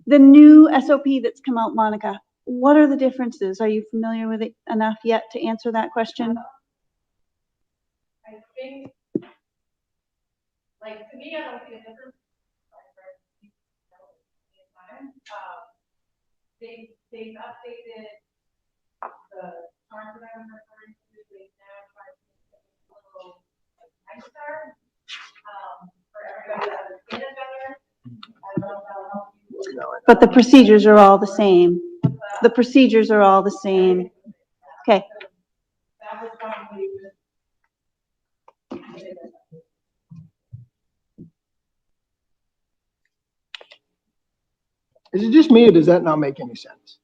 The new SOP that's come out, Monica, what are the differences? Are you familiar with it enough yet to answer that question? I think, to me, I don't see a difference. They've updated the charts that I'm referring to. They've now tried to make it a little nicer for everybody to understand it better. I don't know if that'll help you. But the procedures are all the same. The procedures are all the same. Okay. That was probably Is it just me or does that not make any sense?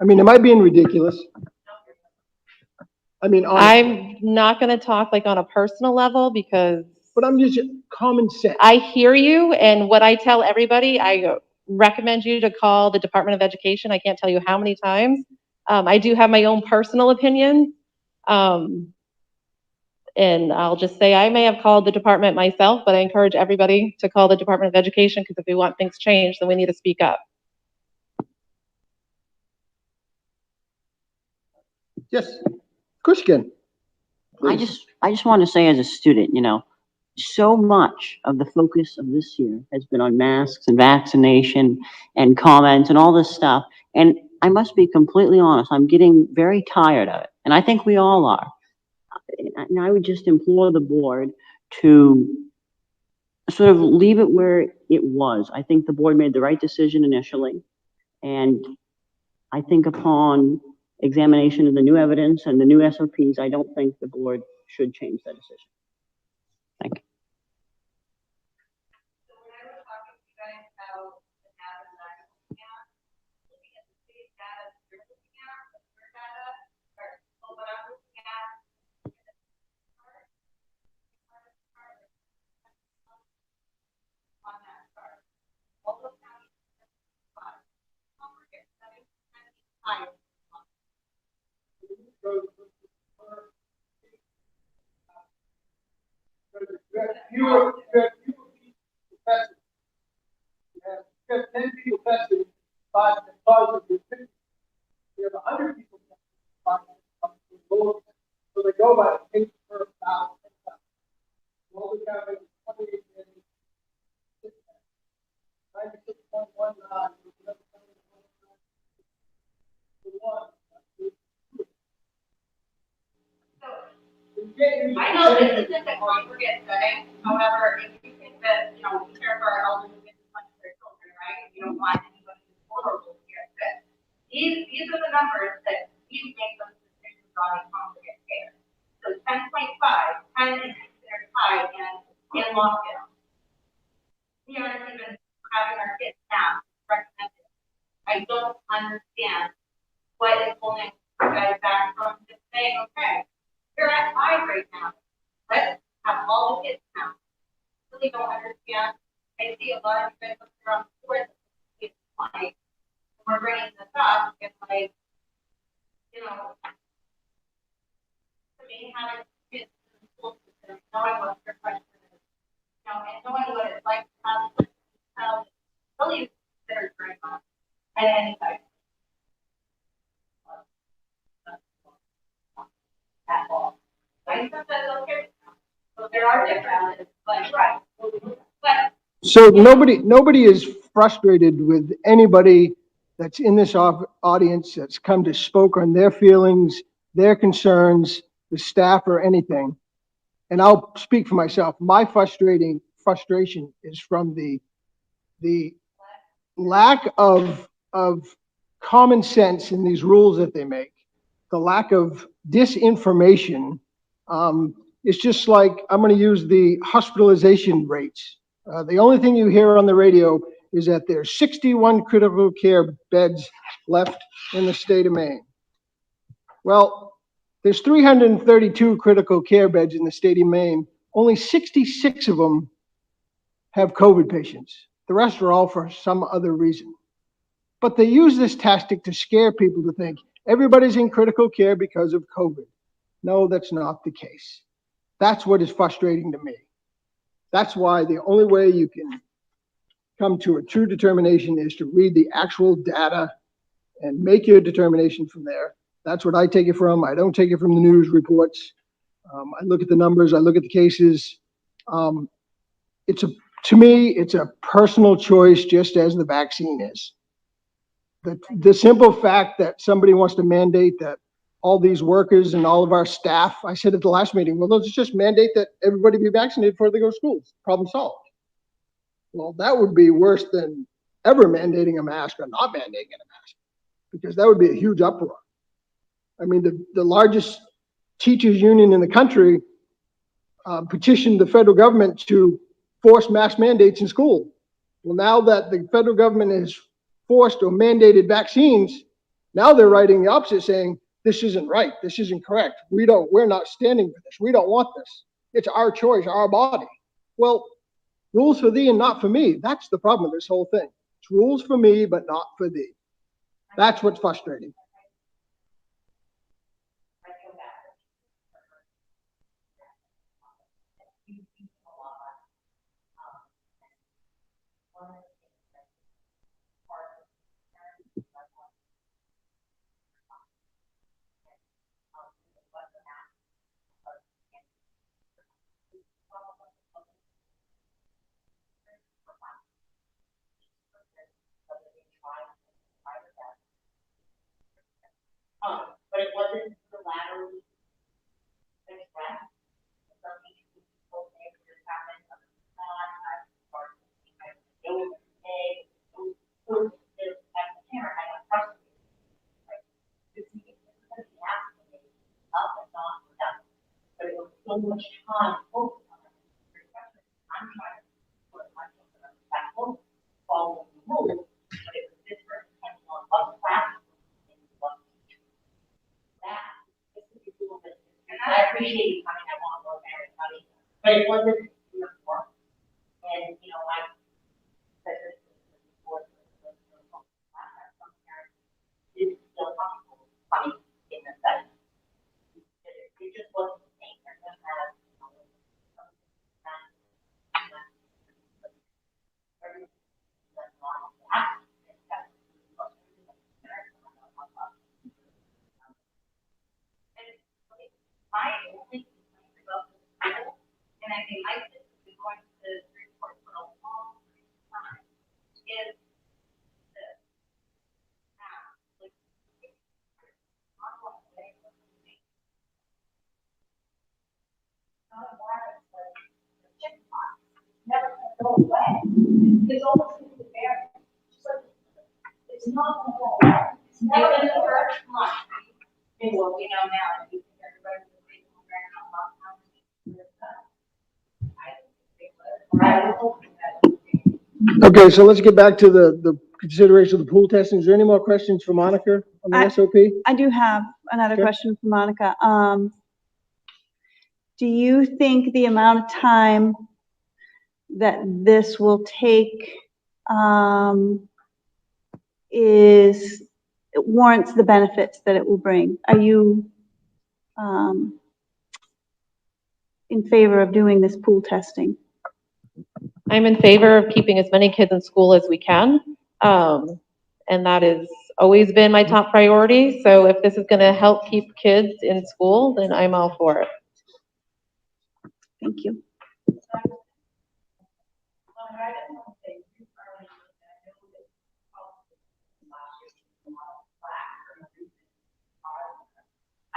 I mean, am I being ridiculous? I mean, honestly. I'm not going to talk on a personal level because. But I'm just common sense. I hear you, and what I tell everybody, I recommend you to call the Department of Education. I can't tell you how many times. I do have my own personal opinion, and I'll just say I may have called the department myself, but I encourage everybody to call the Department of Education because if we want things changed, then we need to speak up. Yes, of course you can. Please. I just want to say as a student, so much of the focus of this year has been on masks and vaccination and comments and all this stuff. And I must be completely honest, I'm getting very tired of it. And I think we all are. And I would just implore the board to sort of leave it where it was. I think the board made the right decision initially. And I think upon examination of the new evidence and the new SOPs, I don't think the board should change that decision. Thank you. You have 10 people tested, 5 positive. You have 100 people tested, so they go by the case per 1,000. Well, we have 28 days. 96.19. get today. However, if you think that, you know, we care for our elderly kids as much as their children, right? We don't want anybody who's vulnerable to get sick. These are the numbers that we make those decisions on in congregate care. So 10.5, 10 is considered high in lockdown. We aren't even having our kids now recommended. I don't understand what is holding you guys back from just saying, okay, you're at 5 right now. Let's have all the kids now. Really don't understand. I see a lot of you guys looking around the board. It's like, we're bringing this up, it's like, you know, to me, having kids in the school system, knowing what their question is, you know, and knowing what it's like to have a child, really considered very much at any time. At all. I think that's okay. So there are differences, but right. But So nobody is frustrated with anybody that's in this audience that's come to spoke on their feelings, their concerns, the staff or anything. And I'll speak for myself. My frustration is from the lack of common sense in these rules that they make, the lack of disinformation. It's just like, I'm going to use the hospitalization rates. The only thing you hear on the radio is that there's 61 critical care beds left in the state of Maine. Well, there's 332 critical care beds in the state of Maine. Only 66 of them have COVID patients. The rest are all for some other reason. But they use this tactic to scare people to think everybody's in critical care because of COVID. No, that's not the case. That's what is frustrating to me. That's why the only way you can come to a true determination is to read the actual data and make your determination from there. That's what I take it from. I don't take it from the news reports. I look at the numbers. I look at the cases. To me, it's a personal choice, just as the vaccine is. The simple fact that somebody wants to mandate that all these workers and all of our staff, I said at the last meeting, well, let's just mandate that everybody be vaccinated before they go to school. Problem solved. Well, that would be worse than ever mandating a mask or not mandating a mask, because that would be a huge uproar. I mean, the largest teachers union in the country petitioned the federal government to force mask mandates in school. Well, now that the federal government has forced or mandated vaccines, now they're writing the opposite, saying this isn't right, this isn't correct. We're not standing for this. We don't want this. It's our choice, our body. Well, rules for thee and not for me. That's the problem with this whole thing. It's rules for me, but not for thee. That's what's frustrating. But it wasn't the latter expressed. Some people say this happened, others not. I don't say, there's a camera, I don't trust you. Like, this is happening up and on and down. But it was so much time focused on it. I'm trying to put my children back home, follow the rules, but it was different depending on what class and what teacher. That, this is a little bit, and I appreciate you coming, I want to know everybody, but it wasn't uniform. And, you know, I said this before, some parents didn't feel comfortable coming in the setting. It just wasn't the same, and then that, you know, my only complaint about the school, and I think I just been going to the report for a long time, is this. Like, go away. It's almost like the bear. It's like, it's not gonna go away. It's never gonna go away. Come on. Hey, well, you know now, that you think everybody's gonna be wearing a lockdown. I don't think they would. Or I was hoping that. Okay, so let's get back to the consideration of the pool testing. Is there any more questions for Monica on the SOP? I do have another Okay. question for Monica. Do you think the amount of time that this will take, it warrants the benefits that it will bring? Are you, in favor of doing this pool testing? I'm in favor of keeping as many kids in school as we can. And that has always been my top priority. So if this is gonna help keep kids in school, then I'm all for it. Thank you.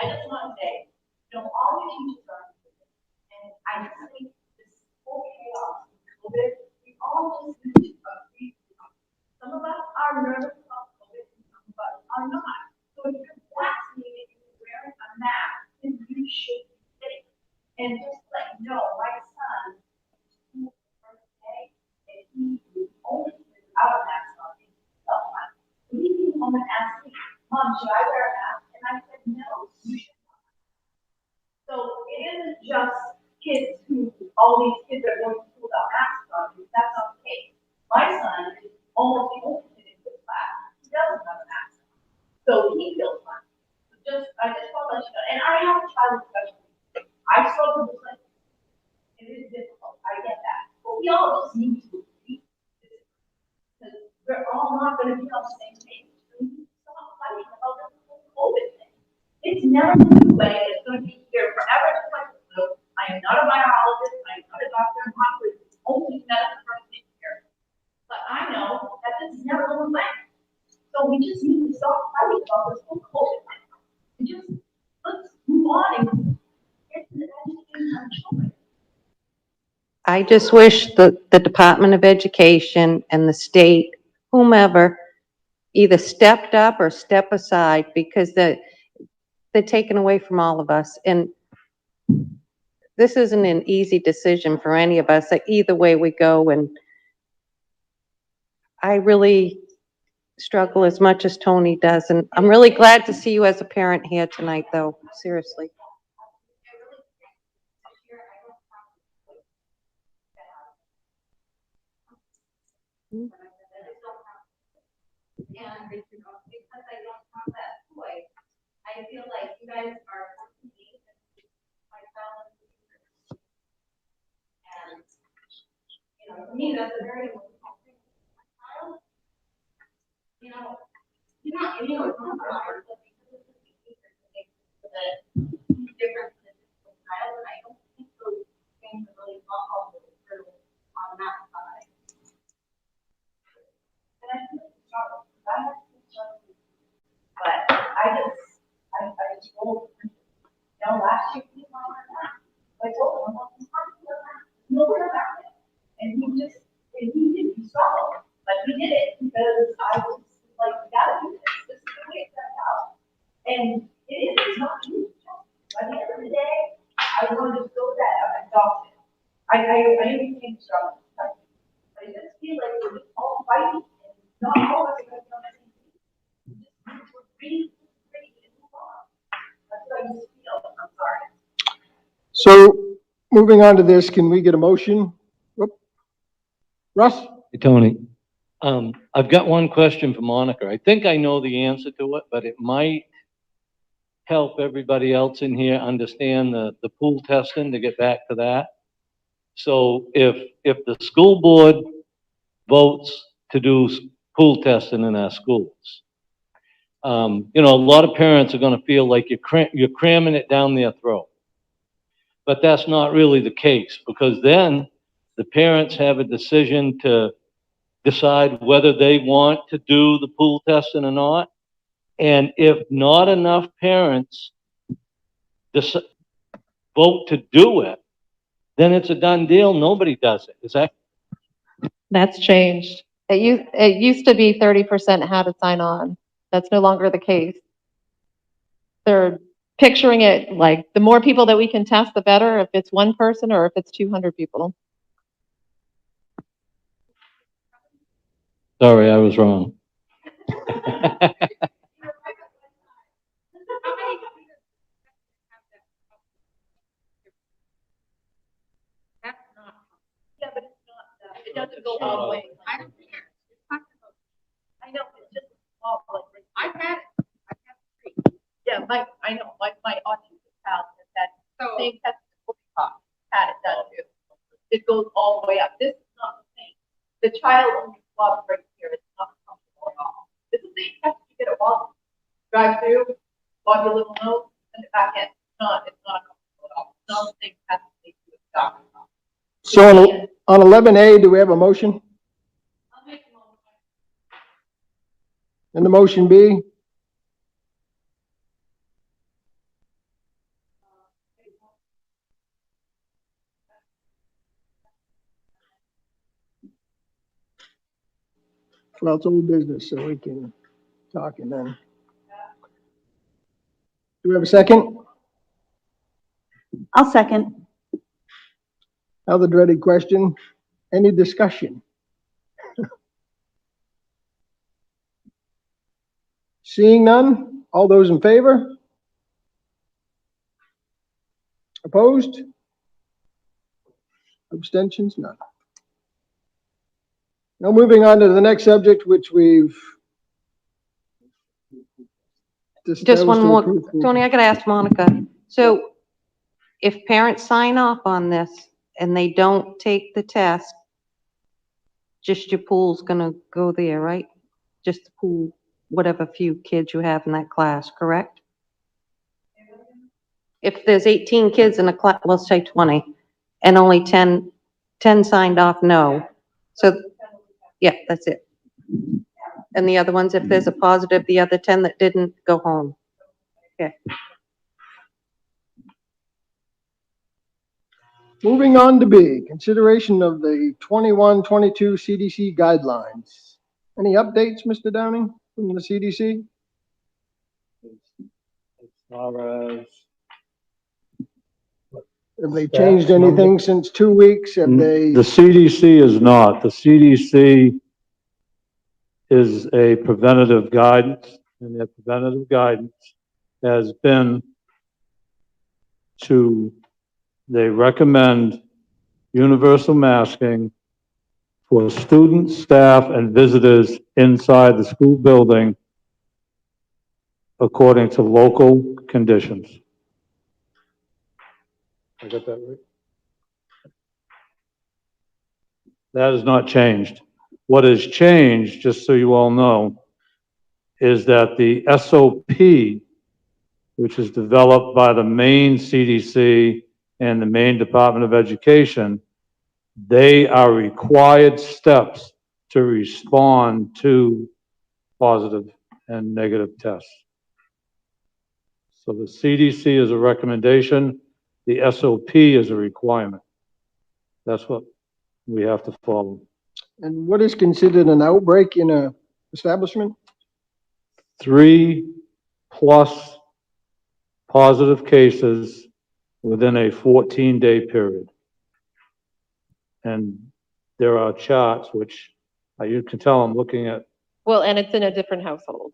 I just want to say, you know, all your teachers are, and I just think this whole chaos, COVID, we all just need to agree. Some of us are nervous about COVID, and some of us are not. So if you're vaccinated and you're wearing a mask, then you should be safe. And just let you know, my son, first day, and he only without a mask on, he felt fine. When he came home and asked me, Mom, should I wear a mask? And I said, no, you should not. So it isn't just kids who, all these kids are going to school without masks on, that's not the case. My son is almost the only kid in his class who doesn't have a mask on. So he feels fine. So I just want to let you know, and I have a child especially. I struggle with like, it is difficult, I get that. But we all just need to agree. Because we're all not gonna be on the same page. We need to stop fighting about this whole COVID thing. It's never going away, it's gonna be here forever, just like the flu. I am not a biologist, I am not a doctor, I'm not with only medical person here. But I know that this is never going away. So we just need to stop fighting about this whole COVID thing. And just, let's move on and get to educating our children. I just wish the Department of Education and the state, whomever, either stepped up or step aside, because they're taken away from all of us. And this isn't an easy decision for any of us, either way we go. And I really struggle as much as Tony does. And I'm really glad to see you as a parent here tonight, though, seriously. And because I don't have that toy, I feel like you guys are working me my child. And, you know, for me, that's a very emotional thing. My child, you know, it's not hard, but because of the behavior the difference in the child, and I don't think those things are really all through on that side. And I think it's struggle. But I just rolled. You know, last year he was on that. I told him, well, he's not doing that. Nowhere about it. And he didn't struggle. But he did it because I was like, we gotta do this. This is the way it's set out. And it's not easy. By the end of the day, I wanted to go that I'm exhausted. I didn't think struggle. But I just feel like we're just all fighting. And not all of us are going to come in. I'm sorry. So moving on to this, can we get a motion? Whoop. Russ? Hey, Tony, I've got one question for Monica. I think I know the answer to it, but it might help everybody else in here understand the pool testing, to get back to that. So if the school board votes to do pool testing in our schools, you know, a lot of parents are gonna feel like you're cramming it down their throat. But that's not really the case, because then the parents have a decision to decide whether they want to do the pool testing or not. And if not enough parents vote to do it, then it's a done deal. Nobody does it. Is that That's changed. It used to be 30% had to sign on. That's no longer the case. They're picturing it like the more people that we can test, the better, if it's one person or if it's 200 people. Sorry, I was wrong. Yeah, but it's not, it doesn't go all the way. I don't care. I know, it's just small, like, I've had it. I've had three. Yeah, I know, my autistic child has had same test as had it done too. It goes all the way up. This is not the same. The child only swabs right here. It's not comfortable at all. It's the same test you get at Walmart. Drive through, swab your little nose, send it back in. It's not comfortable at all. It's not the same test that they do at doctor's office. So on 11A, do we have a motion? I'll make a motion. And the motion be? Well, it's old business, so we can talk and then. Do we have a second? I'll second. Now the dreaded question, any discussion? Seeing none, all those in favor? Opposed? Abstentions? None. Now moving on to the next subject, which we've Just one more, approve. Tony, I gotta ask Monica. So if parents sign off on this and they don't take the test, just your pool's gonna go there, right? Just the pool, whatever few kids you have in that class, correct? If there's 18 kids in a class, let's say 20, and only 10 signed off no. So, yeah, that's it. And the other ones, if there's a positive, the other 10 that didn't, go home. Okay. Moving on to B, consideration of the 21-22 CDC guidelines. Any updates, Mr. Downing, from the CDC? As far as Have they changed anything since 2 weeks? Have they? the CDC is not. The CDC is a preventative guidance, and their preventative guidance has been they recommend universal masking for students, staff, and visitors inside the school building according to local conditions. I got that right? That has not changed. What has changed, just so you all know, is that the SOP, which is developed by the Maine CDC and the Maine Department of Education, they are required steps to respond to positive and negative tests. So the CDC is a recommendation, the SOP is a requirement. That's what we have to follow. And what is considered an outbreak in a establishment? 3+ positive cases within a 14-day period. And there are charts which you can tell I'm looking at. Well, and it's in a different household.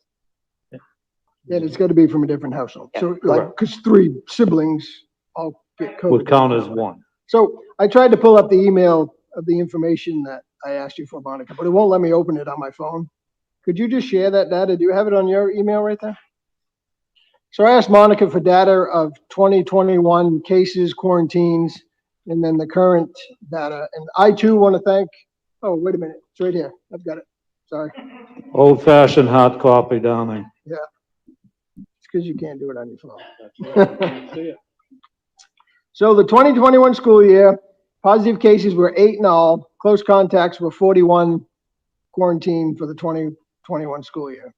And it's got to be from a different household. Yeah. So like, because 3 siblings all get COVID. Would count as one. So I tried to pull up the email of the information that I asked you for, Monica, but it won't let me open it on my phone. Could you just share that data? Do you have it on your email right there? So I asked Monica for data of 2021 cases, quarantines, and then the current data. And I too want to thank, oh, wait a minute, it's right here. I've got it. Sorry. Old-fashioned hard copy, Downing. Yeah. It's because you can't do it on your phone. So the 2021 school year, positive cases were 8 in all, close contacts were 41, quarantined for the 2021 school year.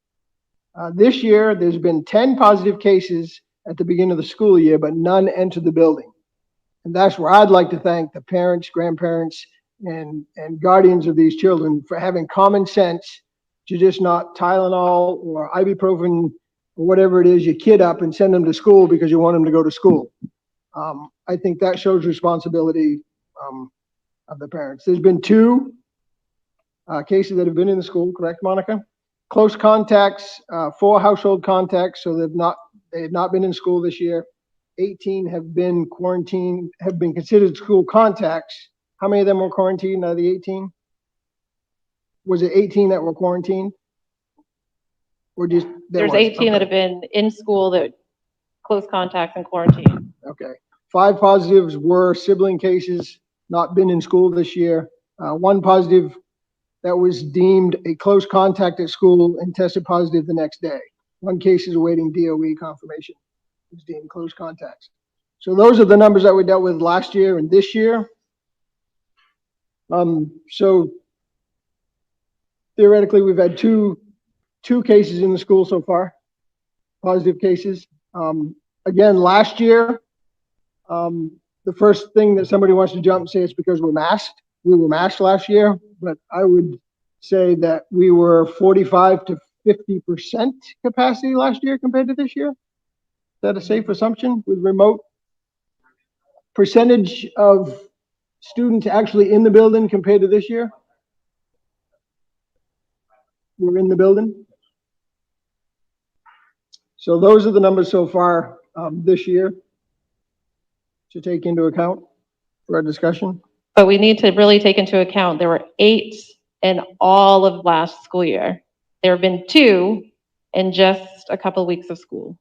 This year, there's been 10 positive cases at the beginning of the school year, but none entered the building. And that's where I'd like to thank the parents, grandparents, and guardians of these children for having common sense to just not Tylenol or ibuprofen or whatever it is your kid up and send them to school because you want them to go to school. I think that shows responsibility of the parents. There's been two cases that have been in the school, correct, Monica? Close contacts, 4 household contacts, so they have not been in school this year. 18 have been quarantined, have been considered school contacts. How many of them were quarantined out of the 18? Was it 18 that were quarantined? Or just There's 18 that have been in school that close contacts and quarantine. Okay. 5 positives were sibling cases, not been in school this year. 1 positive that was deemed a close contact at school and tested positive the next day. 1 case is awaiting DOE confirmation. It was deemed close contacts. So those are the numbers that we dealt with last year and this year. So theoretically, we've had two cases in the school so far, positive cases. Again, last year, the first thing that somebody wants to jump and say it's because we're masked. We were masked last year, but I would say that we were 45 to 50% capacity last year compared to this year. Is that a safe assumption with remote? Percentage of students actually in the building compared to this year? We're in the building. So those are the numbers so far this year to take into account for our discussion. But we need to really take into account there were 8 in all of last school year. There have been 2 in just a couple of weeks of school.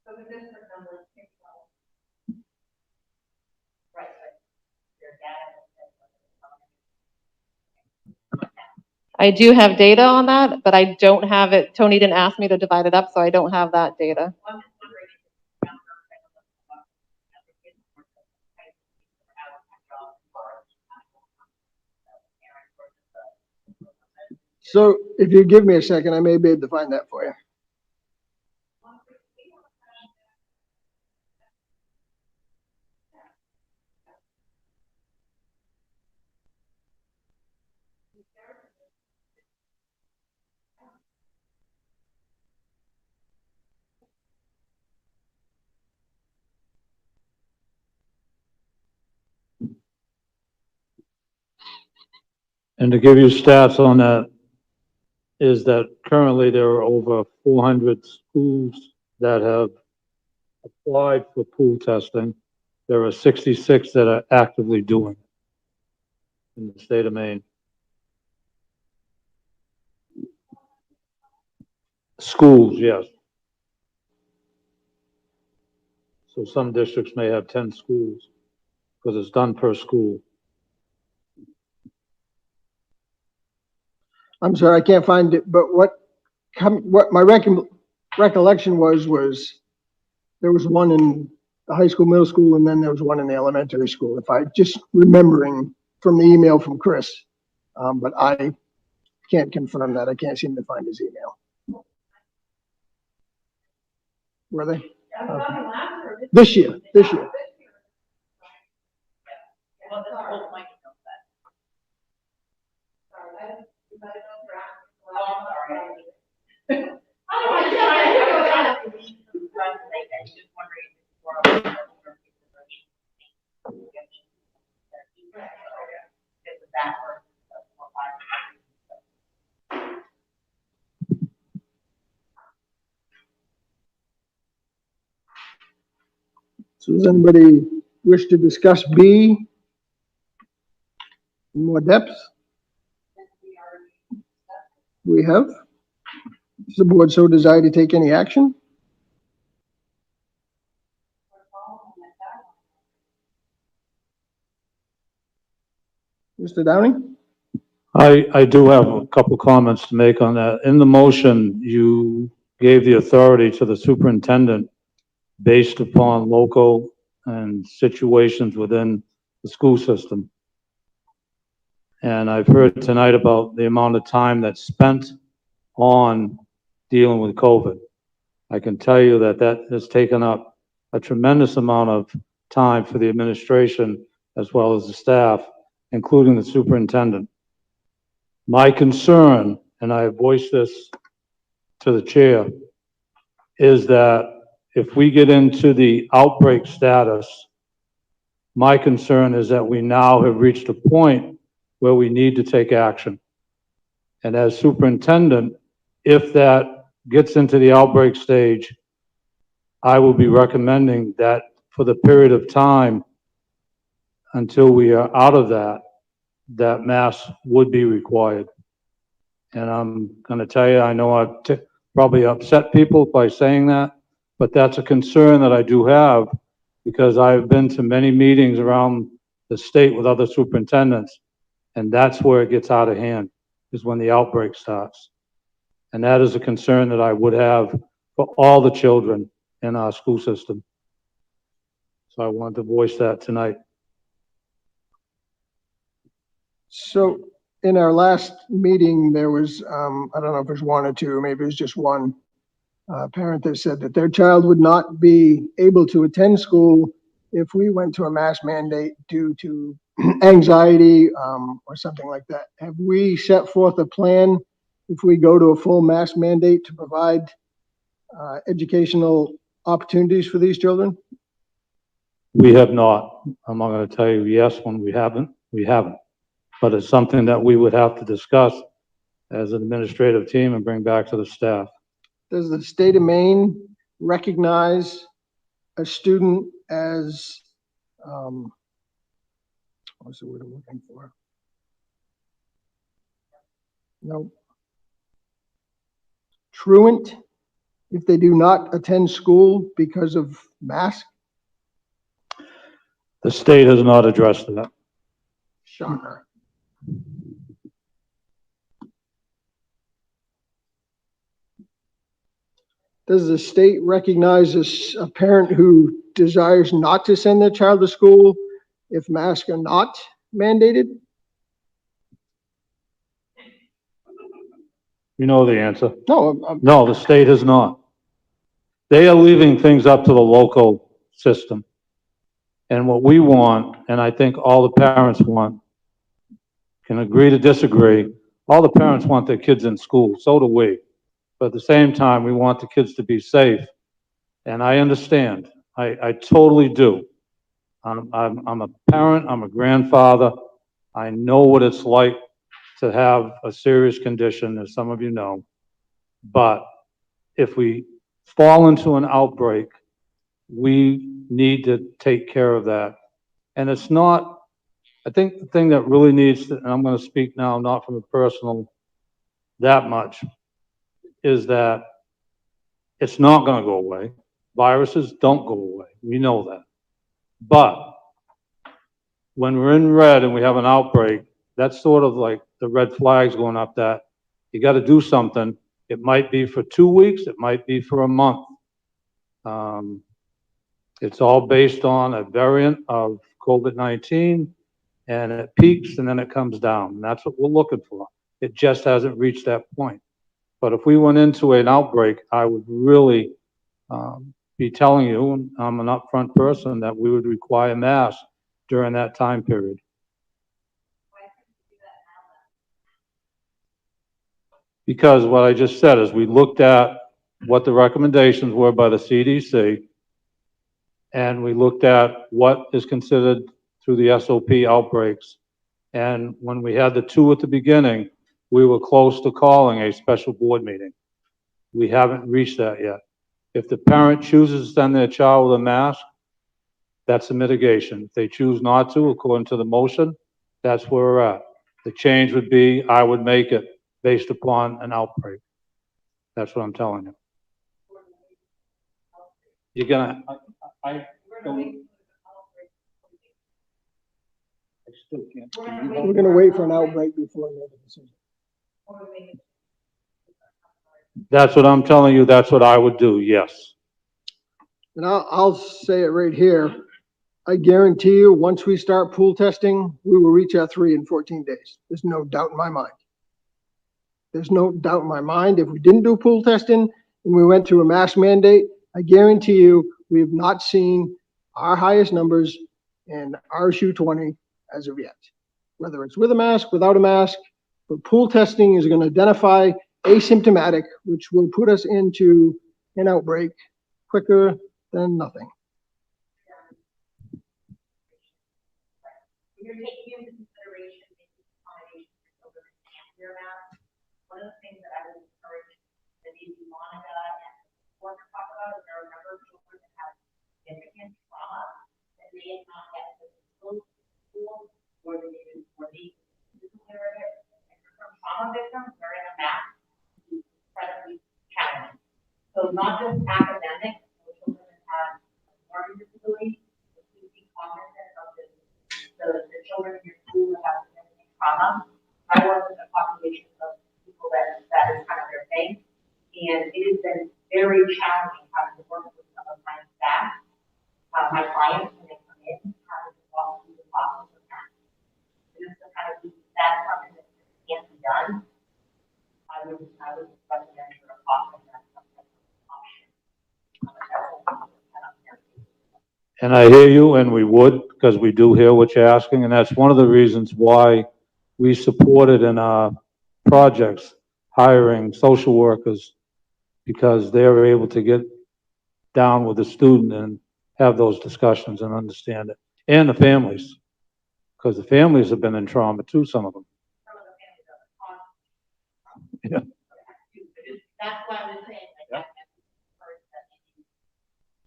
So the district numbers came from. Right, their data. I do have data on that, but I don't have it. Tony didn't ask me to divide it up, so I don't have that data. So if you give me a second, I may be able to find that for you. And to give you stats on that, is that currently there are over 400 schools that have applied for pool testing. There are 66 that are actively doing it in the state of Maine. Schools, yes. So some districts may have 10 schools because it's done per school. I'm sorry, I can't find it, but what my recollection was there was one in the high school, middle school, and then there was one in the elementary school, if I just remembering from the email from Chris. But I can't confirm that. I can't seem to find his email. Were they? This year. So does anybody wish to discuss B in more depth? We have. Does the board so desire to take any action? Mr. Downing? I do have a couple comments to make on that. In the motion, you gave the authority to the superintendent based upon local and situations within the school system. And I've heard tonight about the amount of time that's spent on dealing with COVID. I can tell you that that has taken up a tremendous amount of time for the administration as well as the staff, including the superintendent. My concern, and I have voiced this to the chair, is that if we get into the outbreak status, my concern is that we now have reached a point where we need to take action. And as superintendent, if that gets into the outbreak stage, I will be recommending that for the period of time until we are out of that, that mask would be required. And I'm going to tell you, I know I've probably upset people by saying that, but that's a concern that I do have because I've been to many meetings around the state with other superintendents, and that's where it gets out of hand, is when the outbreak starts. And that is a concern that I would have for all the children in our school system. So I wanted to voice that tonight. So in our last meeting, there was, I don't know if it was one or two, maybe it was just one parent that said that their child would not be able to attend school if we went to a mask mandate due to anxiety or something like that. Have we set forth a plan if we go to a full mask mandate to provide educational opportunities for these children? We have not. I'm not going to tell you yes when we haven't. We haven't. But it's something that we would have to discuss as an administrative team and bring back to the staff. Does the state of Maine recognize a student as, what's the word I'm looking for? No. Truant if they do not attend school because of mask? The state has not addressed that. Shocker. Does the state recognize a parent who desires not to send their child to school if masks are not mandated? You know the answer. No, No, the state has not. They are leaving things up to the local system. And what we want, and I think all the parents want, can agree to disagree, all the parents want their kids in school, so do we. But at the same time, we want the kids to be safe. And I understand, I totally do. I'm a parent, I'm a grandfather. I know what it's like to have a serious condition, as some of you know. But if we fall into an outbreak, we need to take care of that. And it's not, I think the thing that really needs to, and I'm going to speak now not from a personal that much, is that it's not going to go away. Viruses don't go away. We know that. But when we're in red and we have an outbreak, that's sort of like the red flags going up that you got to do something. It might be for 2 weeks. It might be for a month. It's all based on a variant of COVID-19, and it peaks and then it comes down. And that's what we're looking for. It just hasn't reached that point. But if we went into an outbreak, I would really be telling you, and I'm an upfront person, that we would require masks during that time period. Because what I just said is we looked at what the recommendations were by the CDC, and we looked at what is considered through the SOP outbreaks. And when we had the 2 at the beginning, we were close to calling a special board meeting. We haven't reached that yet. If the parent chooses to send their child with a mask, that's a mitigation. If they choose not to, according to the motion, that's where we're at. The change would be, I would make it based upon an outbreak. That's what I'm telling you. You're gonna, I still can't. we're going to wait for an outbreak before we make a decision. That's what I'm telling you. That's what I would do. Yes. And I'll say it right here. I guarantee you, once we start pool testing, we will reach our 3 in 14 days. There's no doubt in my mind. There's no doubt in my mind. If we didn't do pool testing, and we went to a mask mandate, I guarantee you, we have not seen our highest numbers in RSU 20 as of yet. Whether it's with a mask, without a mask, but pool testing is going to identify asymptomatic, which will put us into an outbreak quicker than nothing. When you're taking into consideration the accommodation for children who can't wear masks, one of the things that I would encourage that maybe Monica and Warren talk about is there are a number of children that have significant trauma that may not get to school where they didn't aware of it. And for some trauma victims, wearing a mask is incredibly challenging. So not just academic, but children that have learning disabilities, please be cognizant of this. The children in your school that have significant trauma. I work with a population of people that is kind of their thing. And it has been very challenging having to work with some of my staff, my clients when they come in, having to walk through the process of that. Just to kind of be that something that can't be done. I would recommend for a offer that option. And I hear you, and we would, because we do hear what you're asking, and that's one of the reasons why we supported in our projects hiring social workers, because they're able to get down with the student and have those discussions and understand it, and the families, because the families have been in trauma too, some of them. Yeah. That's why I'm saying, like, yeah.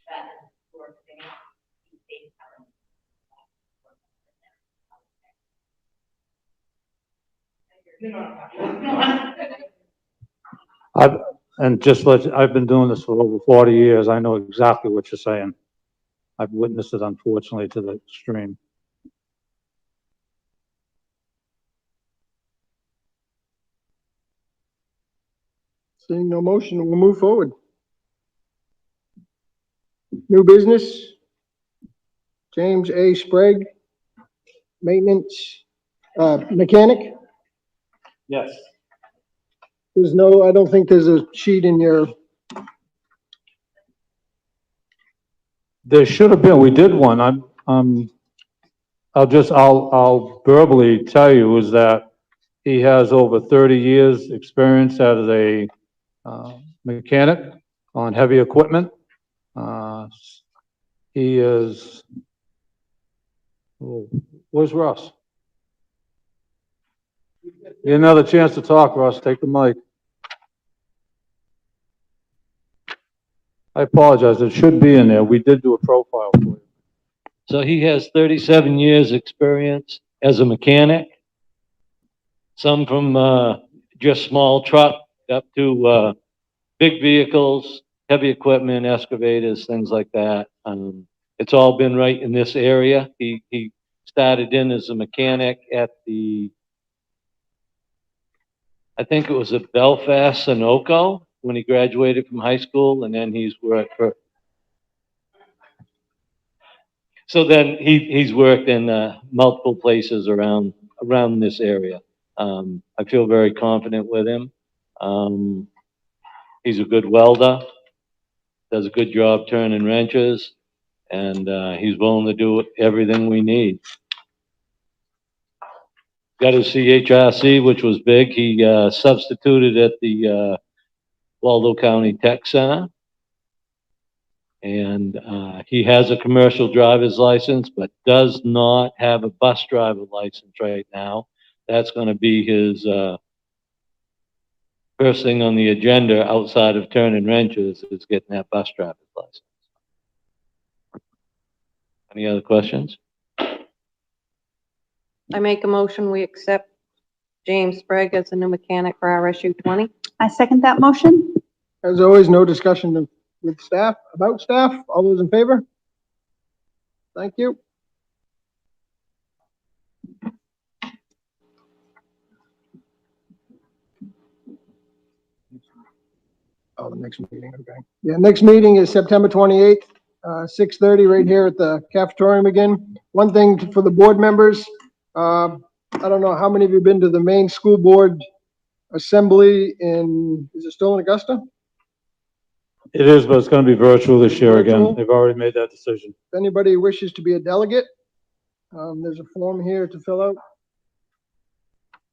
That is sort of thing. I've been doing this for over 40 years. I know exactly what you're saying. I've witnessed it, unfortunately, to the extreme. Seeing no motion, we'll move forward. New business. James A. Sprague, maintenance, mechanic. Yes. There's no, I don't think there's a sheet in your. There should have been. We did one. I'll verbally tell you is that he has over 30 years experience as a mechanic on heavy equipment. He is, where's Russ? Get another chance to talk, Russ. Take the mic. I apologize. It should be in there. We did do a profile for you. So he has 37 years experience as a mechanic, some from just small truck up to big vehicles, heavy equipment, excavators, things like that. It's all been right in this area. He started in as a mechanic at I think it was at Belfast Sunoco when he graduated from high school, and then he's worked for. So then he's worked in multiple places around this area. I feel very confident with him. He's a good welder, does a good job turning wrenches, and he's willing to do everything we need. Got his CHRC, which was big. He substituted at the Waldo County Tech Center. And he has a commercial driver's license, but does not have a bus driver license right now. That's going to be his first thing on the agenda outside of turning wrenches is getting that bus driver's license. Any other questions? I make a motion, we accept James Sprague as the new mechanic for RSU 20. I second that motion. As always, no discussion with staff, about staff. All those in favor? Thank you. Oh, the next meeting, okay. Yeah, next meeting is September 28th, 6:30, right here at the cafetorium again. One thing for the board members, I don't know how many of you have been to the main school board assembly in, is it still in Augusta? It is, but it's gonna be virtual this year again. Virtual? They've already made that decision. If anybody wishes to be a delegate, there's a form here to fill out.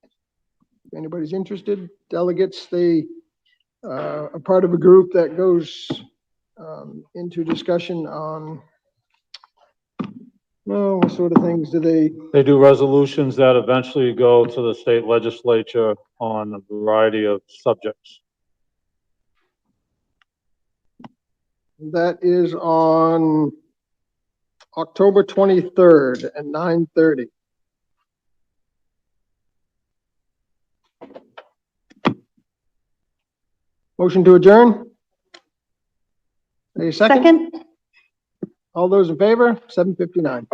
If anybody's interested, delegates, they are part of a group that goes into discussion on, well, what sort of things do they, They do resolutions that eventually go to the state legislature on a variety of subjects. that is on October 23rd at 9:30. Motion to adjourn? A second? Second? All those in favor? 7:59.